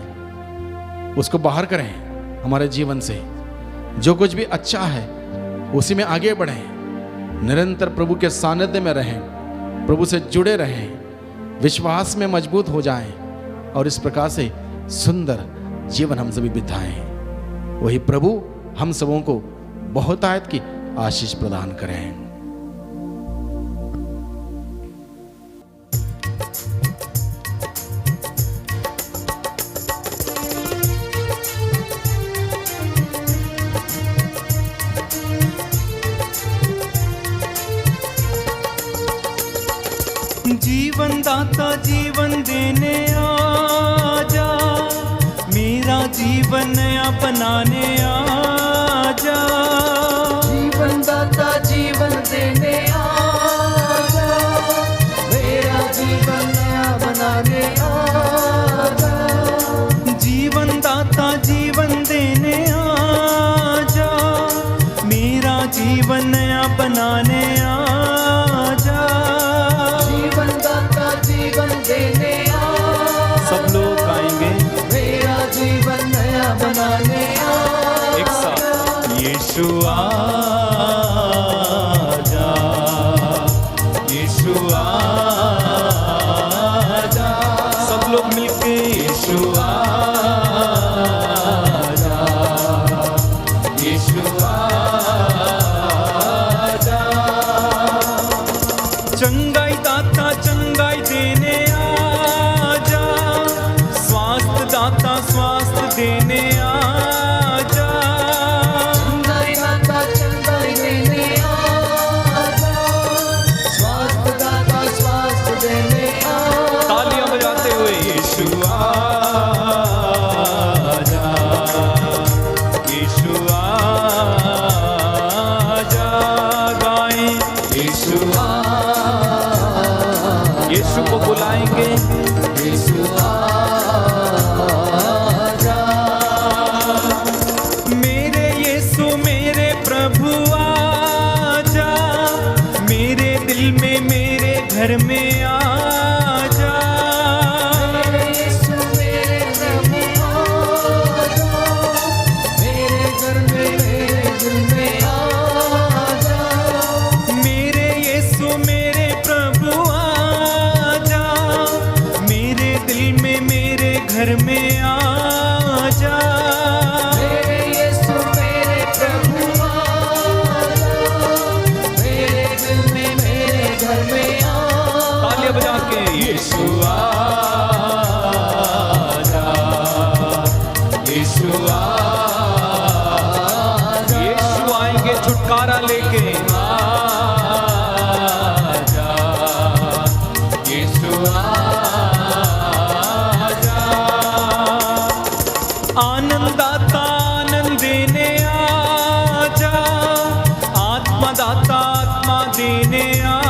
उसको बाहर करें हमारे जीवन से। जो कुछ भी अच्छा है उसी में आगे बढ़ें, निरंतर प्रभु के सानिध्य में रहें, प्रभु से जुड़े रहें, विश्वास में मजबूत हो जाएं, और इस प्रकार से सुंदर जीवन हम सभी बिताएं। वही प्रभु हम सबों को बहुतायत की आशीष प्रदान करें। जीवन दाता जीवन देने आजा, मेरा जीवन नया बनाने आजा। जीवन दाता जीवन देने आजा, मेरा जीवन नया बनाने आजा। जीवन दाता जीवन देने आजा, मेरा जीवन नया बनाने आजा। देने आ, सब लोग गाएंगे, मेरा जीवन नया बनाने आ। एक साथ यीशु आजा, यीशु आजा, सब लोग मिलके यीशु आजा, यीशु आजा। चंगाई दाता चंगाई देने स्वास्थ्य देने आजा। चंगाई दाता चंगाई देने आजा, स्वास्थ्य दाता स्वास्थ्य देने आजा। तालियां बजाते हुए यीशु आजा, यीशु आजा, गाएं यीशु आजा। यीशु को बुलाएंगे, यीशु घर में आजा। मेरे यीशु मेरे प्रभु आजा, मेरे घर में मेरे दिल में आजा। मेरे यीशु मेरे प्रभु आजा, मेरे दिल में मेरे घर में आजा। मेरे यीशु मेरे प्रभु आजा, मेरे दिल में मेरे घर में बजा के यीशु आजा, यीशु आजा। यीशु आएंगे छुटकारा लेके, आजा यीशु आजा। आनंददाता आनंद देने आजा, आत्मदाता आत्मा देने आजा।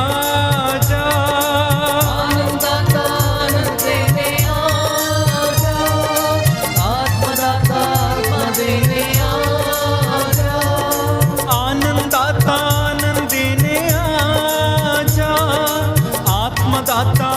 दाता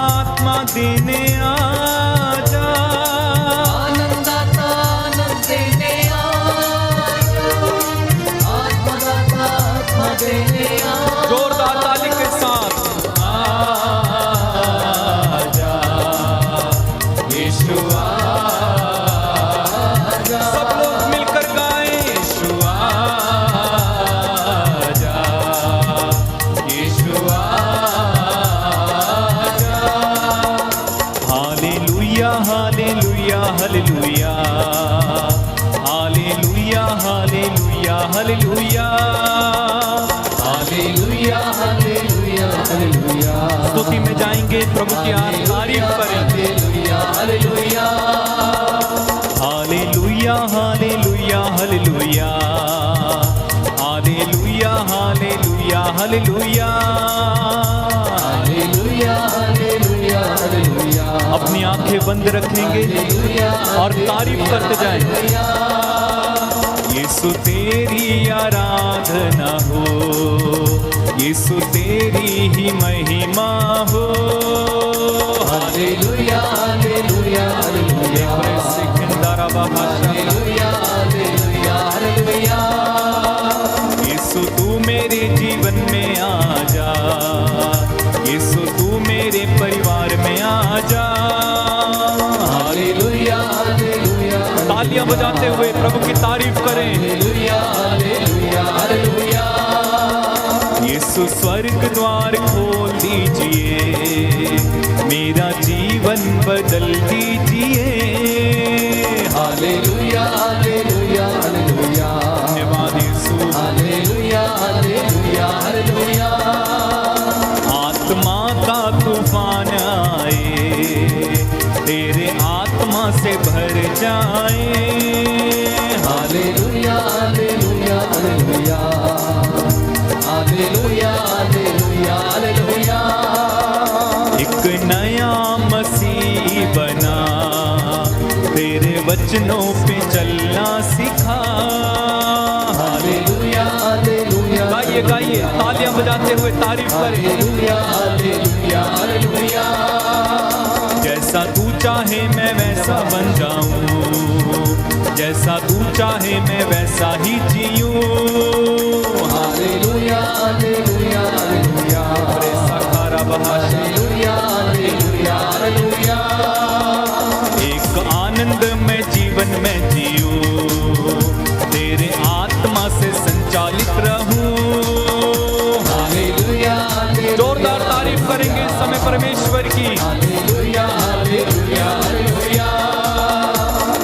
प्रभु की तारीफ करें। हालेलुया hallelujah hallelujah hallelujah hallelujah hallelujah hallelujah hallelujah hallelujah hallelujah. अपनी आंखें बंद रखेंगे और तारीफ करते जाएंगे। यीशु तेरी आराधना हो, यीशु तेरी ही महिमा हो। हालेलुया hallelujah hallelujah hallelujah hallelujah hallelujah. Yeshu तू मेरे जीवन में आ जा, यीशु तू मेरे परिवार में आ जा। Hallelujah hallelujah. तालियां बजाते हुए प्रभु की तारीफ करें। हालेलुया हालेलुया हालेलुया। यीशु स्वर्ग द्वार खोल दीजिए, मेरा जीवन बदल दीजिए। Hallelujah hallelujah hallelujah. धन्यवाद यीशु। हालेलुया हालेलुया हालेलुया। आत्मा का तूफान आए, तेरे आत्मा से भर जाए। हालेलुया hallelujah hallelujah. Hallelujah hallelujah hallelujah. एक नया मसीह बना, तेरे वचनों पे चलना सिखा। Hallelujah hallelujah. गाइए गाइए, तालियां बजाते हुए तारीफ करें। हालेलुया हालेलुया हालेलुया। जैसा तू चाहे मैं वैसा बन जाऊं, जैसा तू चाहे मैं वैसा ही जीऊं। Hallelujah hallelujah hallelujah. Hallelujah hallelujah hallelujah. एक आनंद में जीवन में जीऊं, तेरे आत्मा से संचालित रहूं। Hallelujah hallelujah. जोरदार तारीफ करेंगे इस समय परमेश्वर की। Hallelujah hallelujah hallelujah.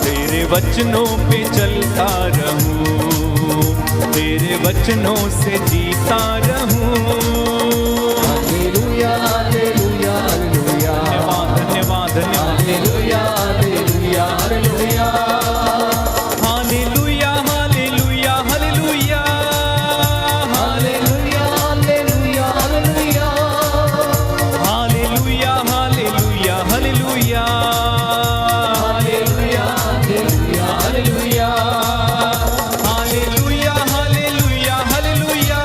तेरे वचनों पे चलता रहूं, तेरे वचनों से जीता रहूं। Hallelujah hallelujah hallelujah. धन्यवाद धन्यवाद धन्यवाद। Hallelujah hallelujah hallelujah. Hallelujah hallelujah hallelujah hallelujah hallelujah hallelujah. Hallelujah hallelujah hallelujah hallelujah hallelujah hallelujah. Hallelujah hallelujah hallelujah.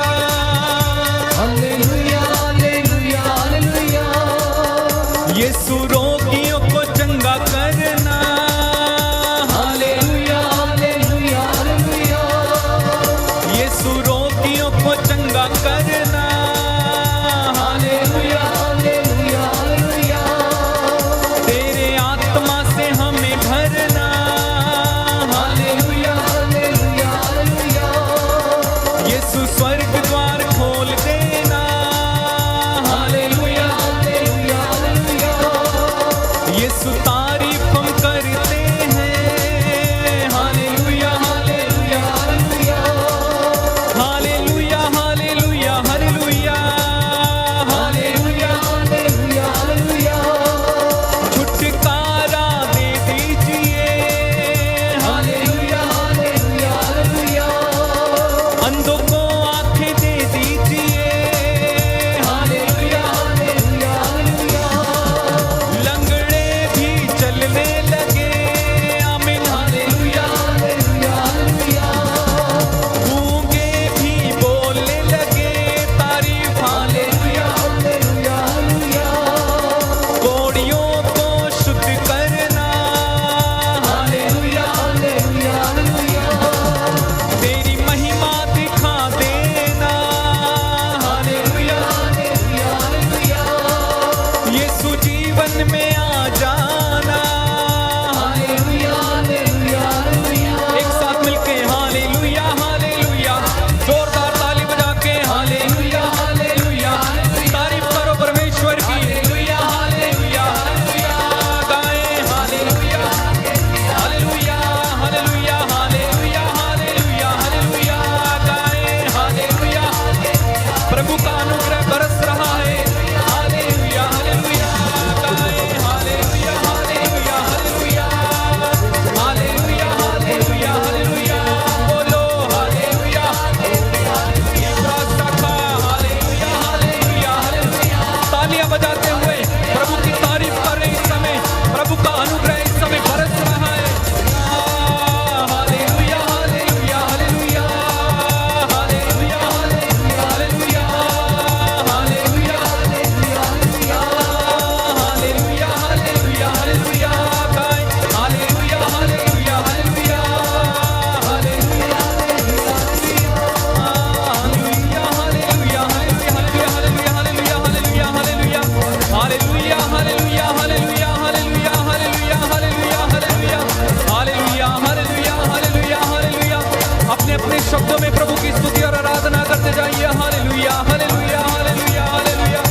शब्दों में प्रभु की स्तुति और आराधना करते जाइए। हालेलुया हालेलुया हालेलुया हालेलुया।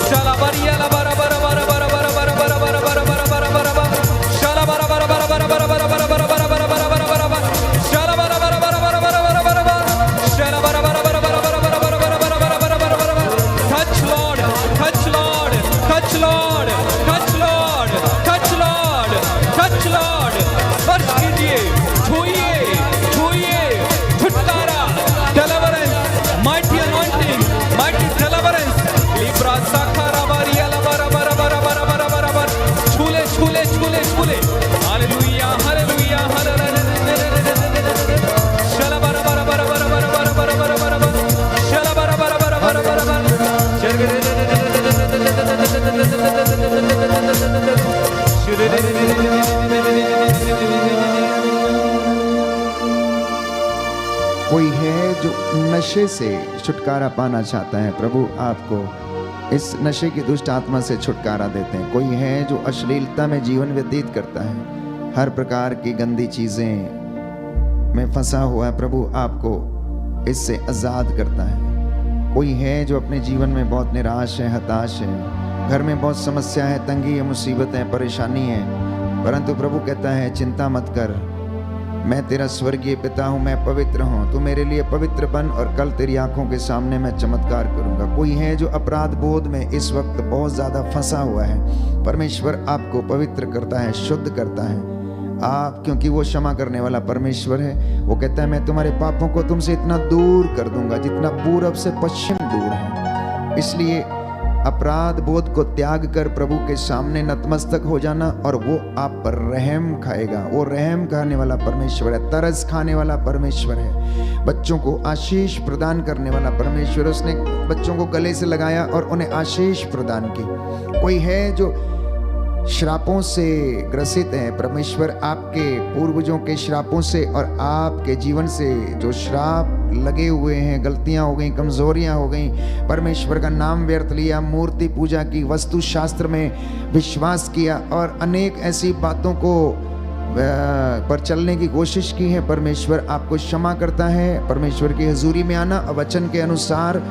शाला बरिया ला बरा बरा बरा बरा बरा बरा बरा बरा बरा बरा बरा बरा बरा शाला बरा बरा बरा बरा बरा बरा बरा बरा बरा बरा बरा बरा बरा बरा शाला बरा बरा बरा बरा बरा बरा बरा बरा शाला बरा बरा बरा बरा बरा बरा बरा बरा बरा बरा बरा बरा बरा। Touch Lord touch Lord touch Lord touch Lord touch Lord touch Lord. स्पर्श कीजिए, छूइए छूइए। छुटकारा, deliverance, mighty anointing, mighty deliverance. लिब्रा साखारा बारिया ला बरा बरा बरा बरा बरा बरा बरा। छूले छूले छूले छूले। हालेलुया हालेलुया हालेलुया। शला बरा बरा बरा बरा बरा बरा बरा बरा बरा बरा शला बरा बरा बरा बरा बरा बरा। कोई है जो नशे से छुटकारा पाना चाहता है, प्रभु आपको इस नशे की दुष्ट आत्मा से छुटकारा देते हैं। कोई है जो अश्लीलता में जीवन व्यतीत करता है, हर प्रकार की गंदी चीजें में फंसा हुआ है, प्रभु आपको इससे आजाद करता है। कोई है जो अपने जीवन में बहुत निराश है, हताश है, घर में बहुत समस्या है, तंगी है, मुसीबत है, परेशानी है, परंतु प्रभु कहता है चिंता मत कर, मैं तेरा स्वर्गीय पिता हूँ, मैं पवित्र हूँ, तू मेरे लिए पवित्र बन और कल तेरी आंखों के सामने मैं चमत्कार करूंगा। कोई है जो अपराध बोध में इस वक्त बहुत ज्यादा फंसा हुआ है, परमेश्वर आपको पवित्र करता है, शुद्ध करता है। आप क्योंकि वो क्षमा करने वाला परमेश्वर है, वो कहता है मैं तुम्हारे पापों को तुमसे इतना दूर कर दूंगा जितना पूरब से पश्चिम दूर है। इसलिए अपराध बोध को त्याग कर प्रभु के सामने नतमस्तक हो जाना और वो आप पर रहम खाएगा। वो रहम खाने वाला परमेश्वर है, तरस खाने वाला परमेश्वर है, बच्चों को आशीष प्रदान करने वाला परमेश्वर। उसने बच्चों को गले से लगाया और उन्हें आशीष प्रदान की। कोई है जो श्रापों से ग्रसित है, परमेश्वर आपके पूर्वजों के श्रापों से और आपके जीवन से जो श्राप लगे हुए हैं, गलतियां हो गई, कमजोरियां हो गई, परमेश्वर का नाम व्यर्थ लिया, मूर्ति पूजा की, वस्तु शास्त्र में विश्वास किया और अनेक ऐसी बातों को पर चलने की कोशिश की है, परमेश्वर आपको क्षमा करता है। परमेश्वर की हजूरी में आना, वचन के अनुसार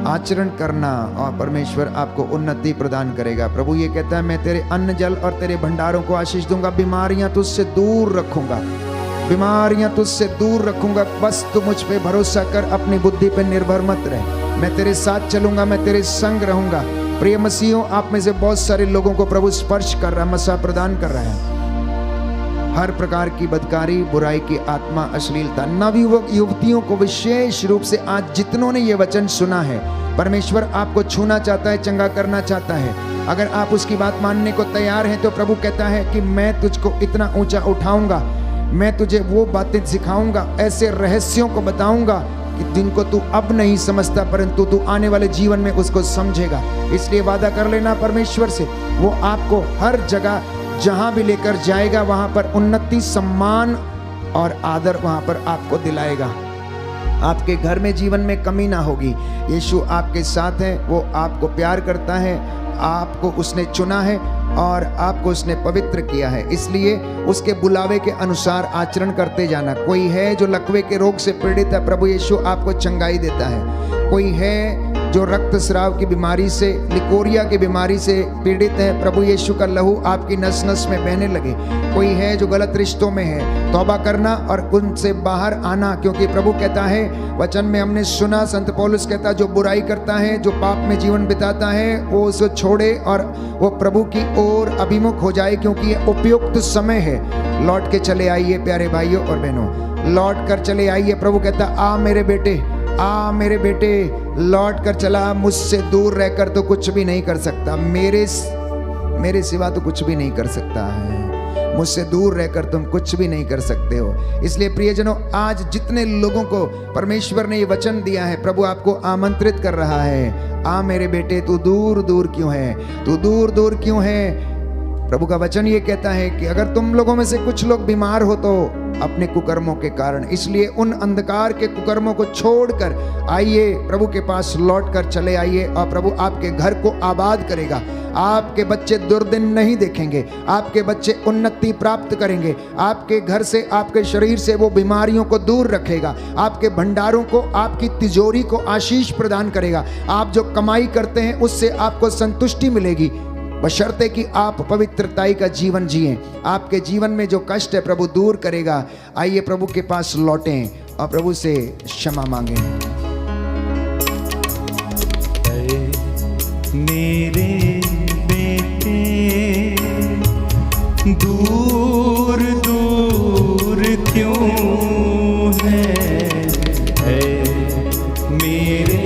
आचरण करना और परमेश्वर आपको उन्नति प्रदान करेगा। प्रभु ये कहता है मैं तेरे अन्न जल और तेरे भंडारों को आशीष दूंगा, बीमारियां तुझसे दूर रखूंगा, बीमारियां तुझसे दूर रखूंगा। बस तू मुझ पे भरोसा कर, अपनी बुद्धि पे निर्भर मत रह, मैं तेरे साथ चलूंगा, मैं तेरे संग रहूंगा। प्रिय मसीहों, आप में से बहुत सारे लोगों को प्रभु स्पर्श कर रहा है, मसा प्रदान कर रहा है। हर प्रकार की बदकारी, बुराई की आत्मा, अश्लीलता, नवयुवक युवतियों को विशेष रूप से आज जितनों ने ये वचन सुना है, परमेश्वर आपको छूना चाहता है, चंगा करना चाहता है। अगर आप उसकी बात मानने को तैयार हैं तो प्रभु कहता है कि मैं तुझको इतना ऊंचा उठाऊंगा, मैं तुझे वो बातें सिखाऊंगा, ऐसे रहस्यों को बताऊंगा कि जिनको तू अब नहीं समझता परंतु तू आने वाले जीवन में उसको समझेगा। इसलिए वादा कर लेना परमेश्वर से, वो आपको हर जगह जहां भी लेकर जाएगा वहां पर उन्नति, सम्मान और आदर वहां पर आपको दिलाएगा। आपके घर में जीवन में कमी ना होगी। यीशु आपके साथ है, वो आपको प्यार करता है, आपको उसने चुना है और आपको उसने पवित्र किया है। इसलिए उसके बुलावे के अनुसार आचरण करते जाना। कोई है जो लकवे के रोग से पीड़ित है, प्रभु यीशु आपको चंगाई देता है। कोई है जो रक्तस्राव की बीमारी से, लिकोरिया की बीमारी से पीड़ित है, प्रभु यीशु का लहू आपकी नस नस में बहने लगे। कोई है जो गलत रिश्तों में है, तौबा करना और उनसे बाहर आना, क्योंकि प्रभु कहता है, वचन में हमने सुना, संत पौलुस कहता है जो बुराई करता है, जो पाप में जीवन बिताता है, वो उसे छोड़े और वो प्रभु की ओर अभिमुख हो जाए, क्योंकि ये उपयुक्त समय है। लौट के चले आइए प्यारे भाइयों और बहनों, लौट कर चले आइए। प्रभु कहता आ मेरे बेटे, आ मेरे बेटे, लौट कर चला। मुझसे दूर रहकर तो कुछ भी नहीं कर सकता, मेरे सिवा तो कुछ भी नहीं कर सकता है। मुझसे दूर रहकर तुम कुछ भी नहीं कर सकते हो। इसलिए प्रियजनों, आज जितने लोगों को परमेश्वर ने ये वचन दिया है, प्रभु आपको आमंत्रित कर रहा है, आ मेरे बेटे, तू दूर दूर क्यों है, तू दूर दूर क्यों है। प्रभु का वचन ये कहता है कि अगर तुम लोगों में से कुछ लोग बीमार हो तो अपने कुकर्मों के कारण, इसलिए उन अंधकार के कुकर्मों को छोड़कर आइए, प्रभु के पास लौट कर चले आइए और प्रभु आपके घर को आबाद करेगा, आपके बच्चे दुर्दिन नहीं देखेंगे, आपके बच्चे उन्नति प्राप्त करेंगे, आपके घर से, आपके शरीर से वो बीमारियों को दूर रखेगा, आपके भंडारों को, आपकी तिजोरी को आशीष प्रदान करेगा। आप जो कमाई करते हैं उससे आपको संतुष्टि मिलेगी, बशर्ते कि आप पवित्रताई का जीवन जिएं। आपके जीवन में जो कष्ट है प्रभु दूर करेगा। आइए प्रभु के पास लौटें और प्रभु से क्षमा मांगें। मेरे बेटे दूर दूर क्यों है मेरे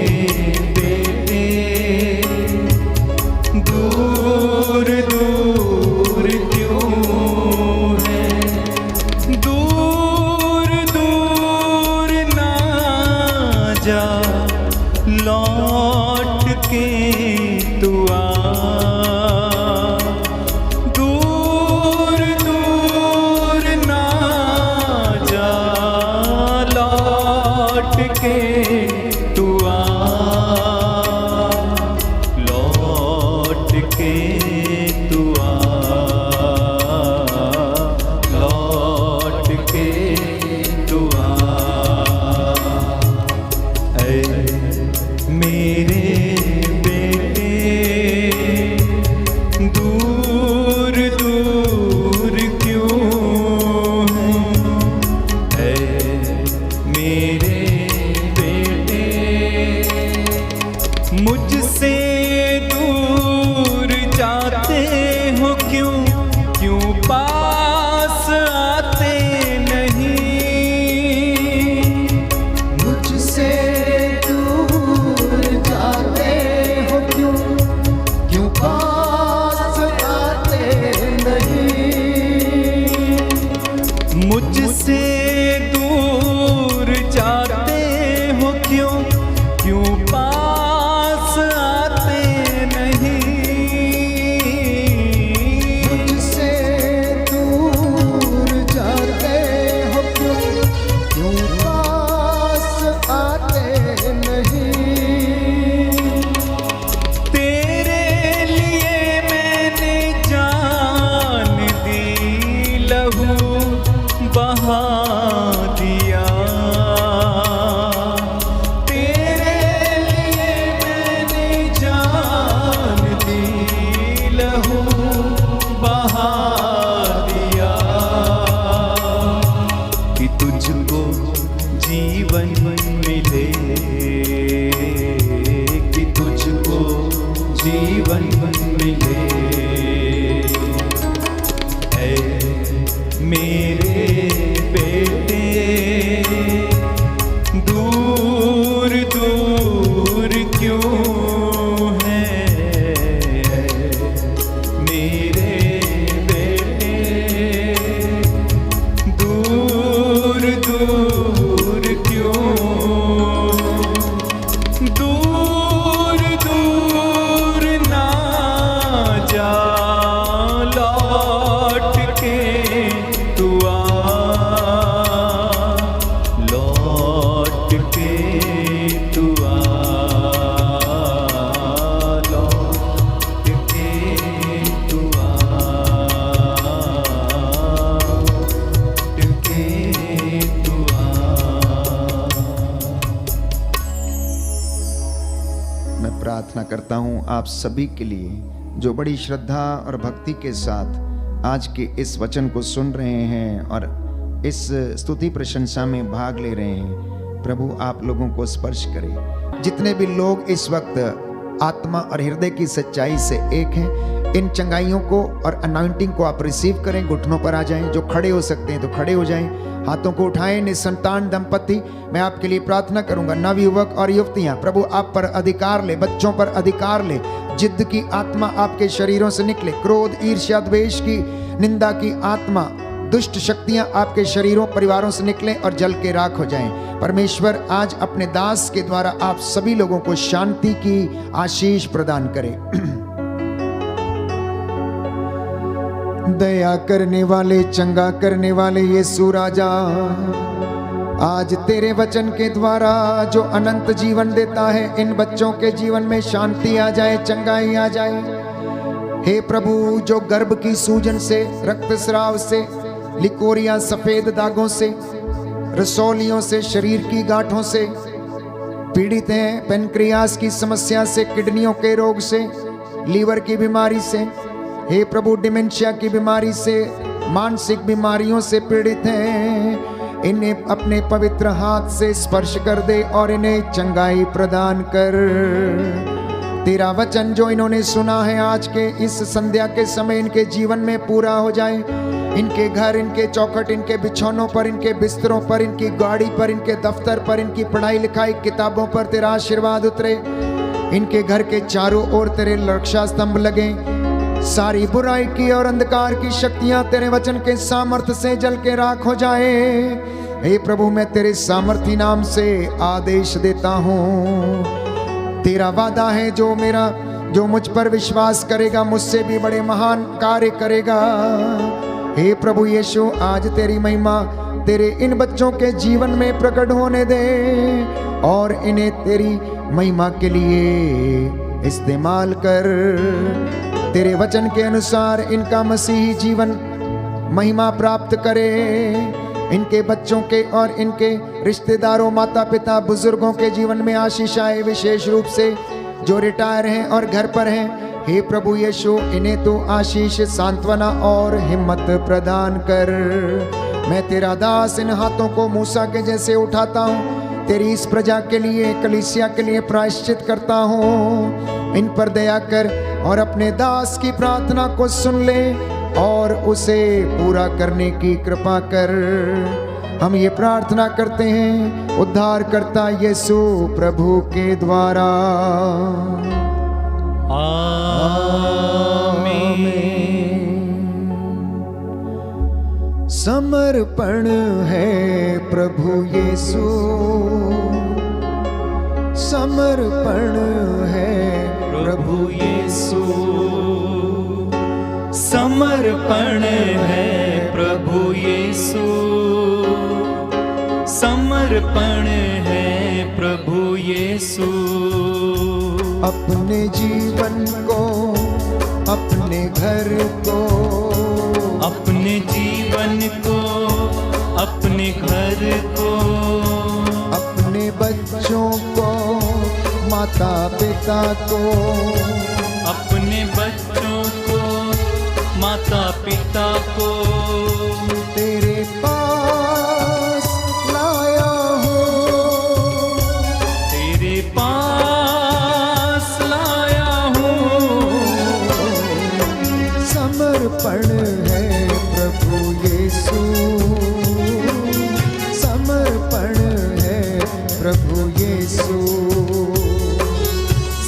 बेटे दूर दूर क्यों है, दूर दूर ना जा लौट के तू आ, दूर दूर ना जा लौट के तू आ, लौट के तू आ, लौट के तू आ। ऐ मेरे बेटे दूर दूर क्यों है मेरे बेटे, मुझसे दूर जाते हो क्यों, क्यों पास आते नहीं, मुझसे दूर जाते हो क्यों, क्यों पास आते नहीं, मुझसे दूर जाते हो क्यों, क्यों पास आते नहीं, मुझसे दूर जाते हो क्यों, क्यों पास आते नहीं, तेरे लिए मैंने जान दी, लहू बहा दिया, तेरे लिए मैंने जान दी, लहू बहा दिया, कि तुझको जीवन मिले, कि तुझको जीवन मिले। ऐ मेरे बेटे दूर दूर क्यों है मेरे बेटे दूर दूर क्यों, दूर दूर ना जा लौट के तू आ, लौट के तू आ, लौट के तू आ, लौट के तू आ। मैं प्रार्थना करता हूँ आप सभी के लिए जो बड़ी श्रद्धा और भक्ति के साथ आज के इस वचन को सुन रहे हैं और इस स्तुति प्रशंसा में भाग ले रहे हैं। प्रभु आप लोगों को स्पर्श करे। जितने भी लोग इस वक्त आत्मा और हृदय की सच्चाई से एक हैं, इन चंगाइयों को और अनाउंटिंग को आप रिसीव करें। घुटनों पर आ जाएं, जो खड़े हो सकते हैं तो खड़े हो जाएं, हाथों को उठाएं। निसंतान दंपति, मैं आपके लिए प्रार्थना करूंगा। नवयुवक और युवतियां, प्रभु आप पर अधिकार ले, बच्चों पर अधिकार ले। जिद्द की आत्मा आपके शरीरों से निकले, क्रोध, ईर्ष्या, द्वेष की, निंदा की आत्मा, दुष्ट शक्तियां आपके शरीरों, परिवारों से निकलें और जल के राख हो जाएं। परमेश्वर आज अपने दास के द्वारा आप सभी लोगों को शांति की आशीष प्रदान करें। दया करने वाले, चंगा करने वाले यीशु राजा, आज तेरे वचन के द्वारा जो अनंत जीवन देता है, इन बच्चों के जीवन में शांति आ जाए, चंगाई आ जाए। हे प्रभु, जो गर्भ की सूजन से, रक्तस्राव से, लिकोरिया सफेद दागों से, रसौलियों से, शरीर की गांठों से पीड़ित हैं, पेनक्रियास की समस्या से, किडनियों के रोग से, लीवर की बीमारी से, हे प्रभु डिमेंशिया की बीमारी से, मानसिक बीमारियों से पीड़ित हैं, इन्हें अपने पवित्र हाथ से स्पर्श कर दे और इन्हें चंगाई प्रदान कर। तेरा वचन जो इन्होंने सुना है आज के इस संध्या के समय इनके जीवन में पूरा हो जाए। इनके घर, इनके चौखट, इनके बिछौनों पर, इनके बिस्तरों पर, इनकी गाड़ी पर, इनके दफ्तर पर, इनकी पढ़ाई लिखाई किताबों पर तेरा आशीर्वाद उतरे। इनके घर के चारों ओर तेरे रक्षा स्तंभ लगे। सारी बुराई की और अंधकार की शक्तियां तेरे वचन के सामर्थ्य से जल के राख हो जाए। हे प्रभु, मैं तेरे सामर्थी नाम से आदेश देता हूँ। तेरा वादा है जो मुझ पर विश्वास करेगा मुझसे भी बड़े महान कार्य करेगा। हे प्रभु यीशु, आज तेरी महिमा तेरे इन बच्चों के जीवन में प्रकट होने दे और इन्हें तेरी महिमा के लिए इस्तेमाल कर। तेरे वचन के अनुसार इनका मसीही जीवन महिमा प्राप्त करे। इनके बच्चों के और इनके रिश्तेदारों, माता पिता, बुजुर्गों के जीवन में आशीष आए, विशेष रूप से जो रिटायर हैं और घर पर हैं। हे प्रभु यीशु, इन्हें तो आशीष, सांत्वना और हिम्मत प्रदान कर। मैं तेरा दास इन हाथों को मूसा के जैसे उठाता हूँ। तेरी इस प्रजा के लिए, कलीसिया के लिए प्रायश्चित करता हूँ। इन पर दया कर और अपने दास की प्रार्थना को सुन ले और उसे पूरा करने की कृपा कर। हम ये प्रार्थना करते हैं उद्धारकर्ता यीशु प्रभु के द्वारा। आमीन। समर्पण है प्रभु यीशु, समर्पण है प्रभु यीशु, समर्पण है प्रभु यीशु, समर्पण है प्रभु यीशु। अपने जीवन को, अपने घर को, अपने जीवन को, अपने घर को, अपने बच्चों को, माता पिता को, अपने बच्चों को, माता पिता को तेरे पास लाया हूँ, तेरे पास लाया हूँ। समर्पण है प्रभु यीशु, समर्पण है प्रभु यीशु,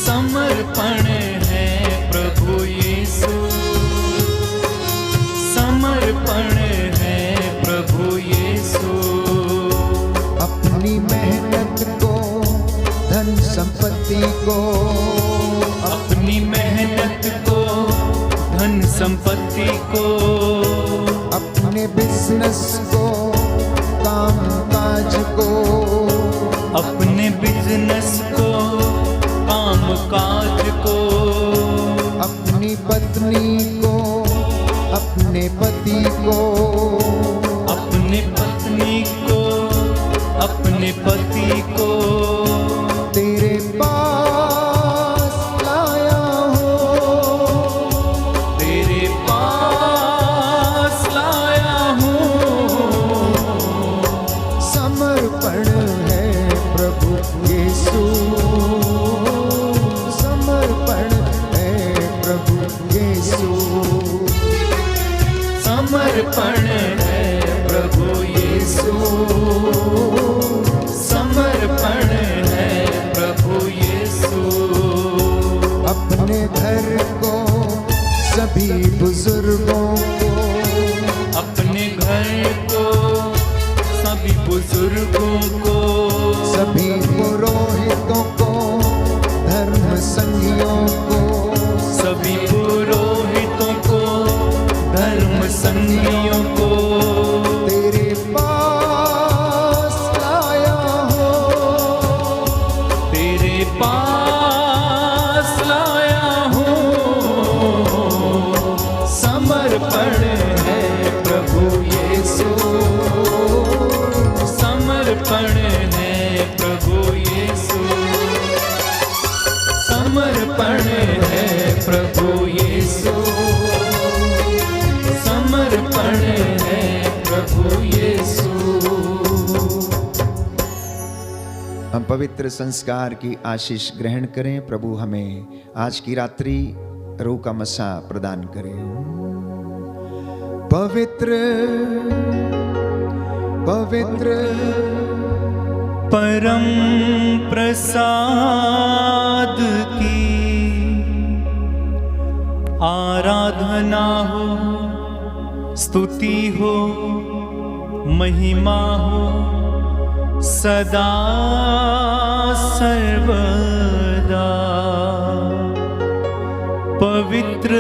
समर्पण है प्रभु यीशु, समर्पण है प्रभु यीशु। अपनी मेहनत को, धन संपत्ति को, अपनी मेहनत को, धन संपत्ति को, अपने बिजनेस को, काम काज को, अपने बिजनेस को, काम काज को, अपनी पत्नी को, अपने पति को, अपने पत्नी को, अपने पति को तेरे पास लाया हूँ, तेरे पास लाया हूँ। समर्पण है प्रभु यीशु, समर्पण है प्रभु यीशु, समर्पण है प्रभु यीशु, समर्पण है प्रभु यीशु। अपने घर को, सभी बुजुर्गों को, अपने घर को, सभी बुजुर्गों को, सभी पुरोहितों को, धर्म संगियों को, सभी पुरोहितों को, धर्म संगियों को तेरे पास लाया हूँ, तेरे पास लाया हूँ। हम पवित्र संस्कार की आशीष ग्रहण करें। प्रभु हमें आज की रात्रि रूह का मसा प्रदान करें। पवित्र पवित्र परम प्रसाद की आराधना हो, स्तुति हो, महिमा हो सदा सर्वदा। पवित्र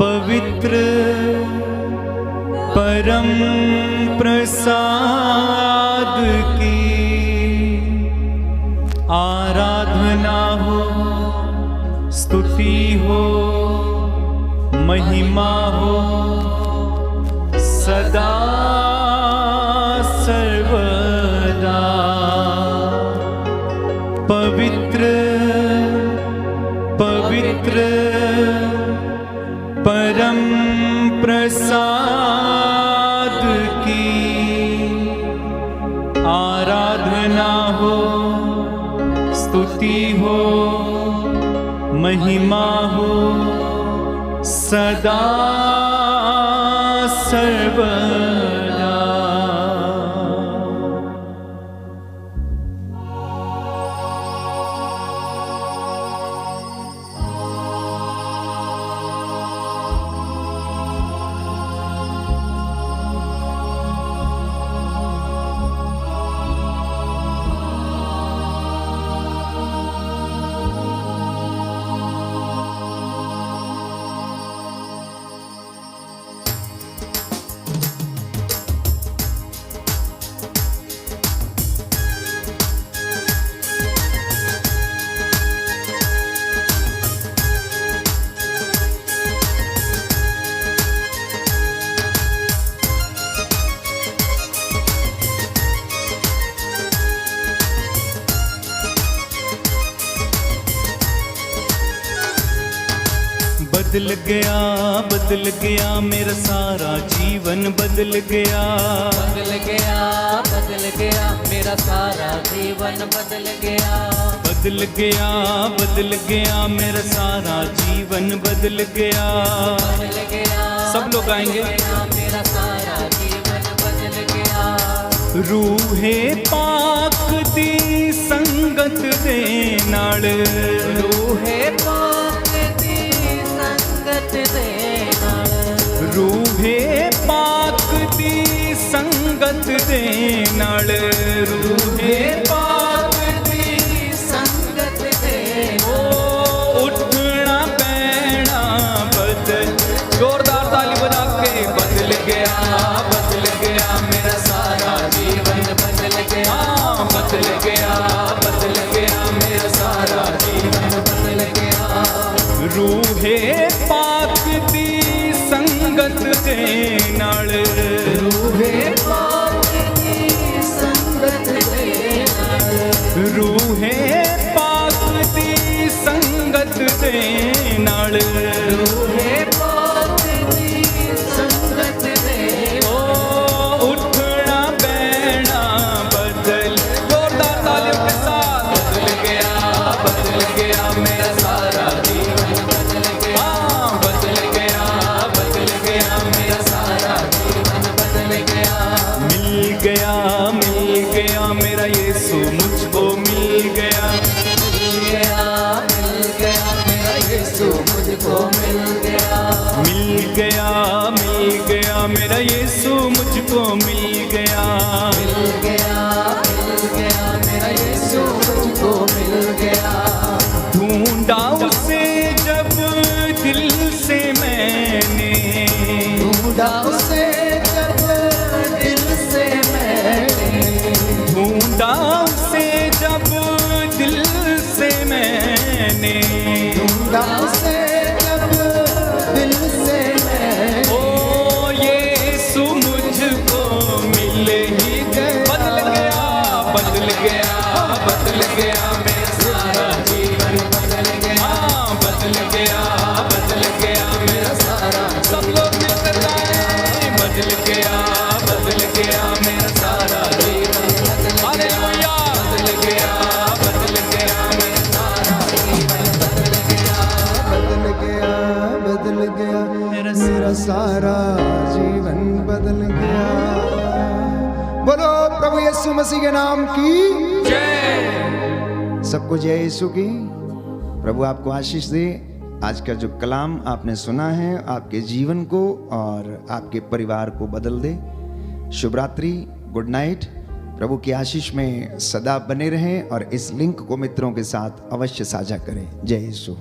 पवित्र परम प्रसाद की आराधना हो, स्तुति हो, महिमा हो सदा सर्वदा। पवित्र पवित्र परम प्रसाद की आराधना हो, स्तुति हो, महिमा हो सदा सर्वदा। बदल गया मेरा सारा जीवन बदल गया। बदल गया मेरा सारा जीवन बदल गया। बदल गया मेरा सारा जीवन बदल गया। बदल गया सब लोग गाएंगे। मेरा सारा जीवन बदल गया। रूहे पाक दी संगत दे नाल, रूहे पाक दी संगत दे नाल, रूहे पाक दी संगत दे नाल, रूहे पाक दी संगत दे ओ उठना पैना बदल। जोरदार ताली बजा के बदल गया मेरा सारा जीवन बदल गया। बदल गया मेरा सारा जीवन बदल गया। रूहे पाक दी संगत दे नाल, रूहे पाक दी संगत दे नाल, रूहे पाक दी संगत दे नाल, रूहे पाक दी संगत दे ओ उठना बैठना बदल। जोरदार तालियों के साथ बदल गया मेरा सारा जीवन बदल गया। बदल गया मेरा सारा जीवन बदल गया। मिल गया मेरा यीशु मुझको मिल गया। मिल गया मेरा यीशु मुझको मिल गया। मिल गया मेरा यीशु मुझको मिल गया। मिल गया मेरा यीशु मुझको मिल गया। ढूंढा उसे जब दिल से मैंने, ढूंढा उसे जब दिल से मैंने, ढूंढा उसे जब दिल से मैंने, ढूंढा उसे जब दिल से मैंने, ओ यीशु मुझको मिल ही गया। बदल गया मेरा सारा जीवन बदल गया। बदल गया मेरा सारा। सब लोग मिलकर गाएं। बदल गया मेरा सारा जीवन। हालेलुया। प्रभु यीशु मसीह के नाम की जय। सबको जय यीशु की। प्रभु आपको आशीष दे। आज का जो कलाम आपने सुना है आपके जीवन को और आपके परिवार को बदल दे। शुभ रात्रि, गुड नाइट। प्रभु की आशीष में सदा बने रहें और इस लिंक को मित्रों के साथ अवश्य साझा करें। जय यीशु।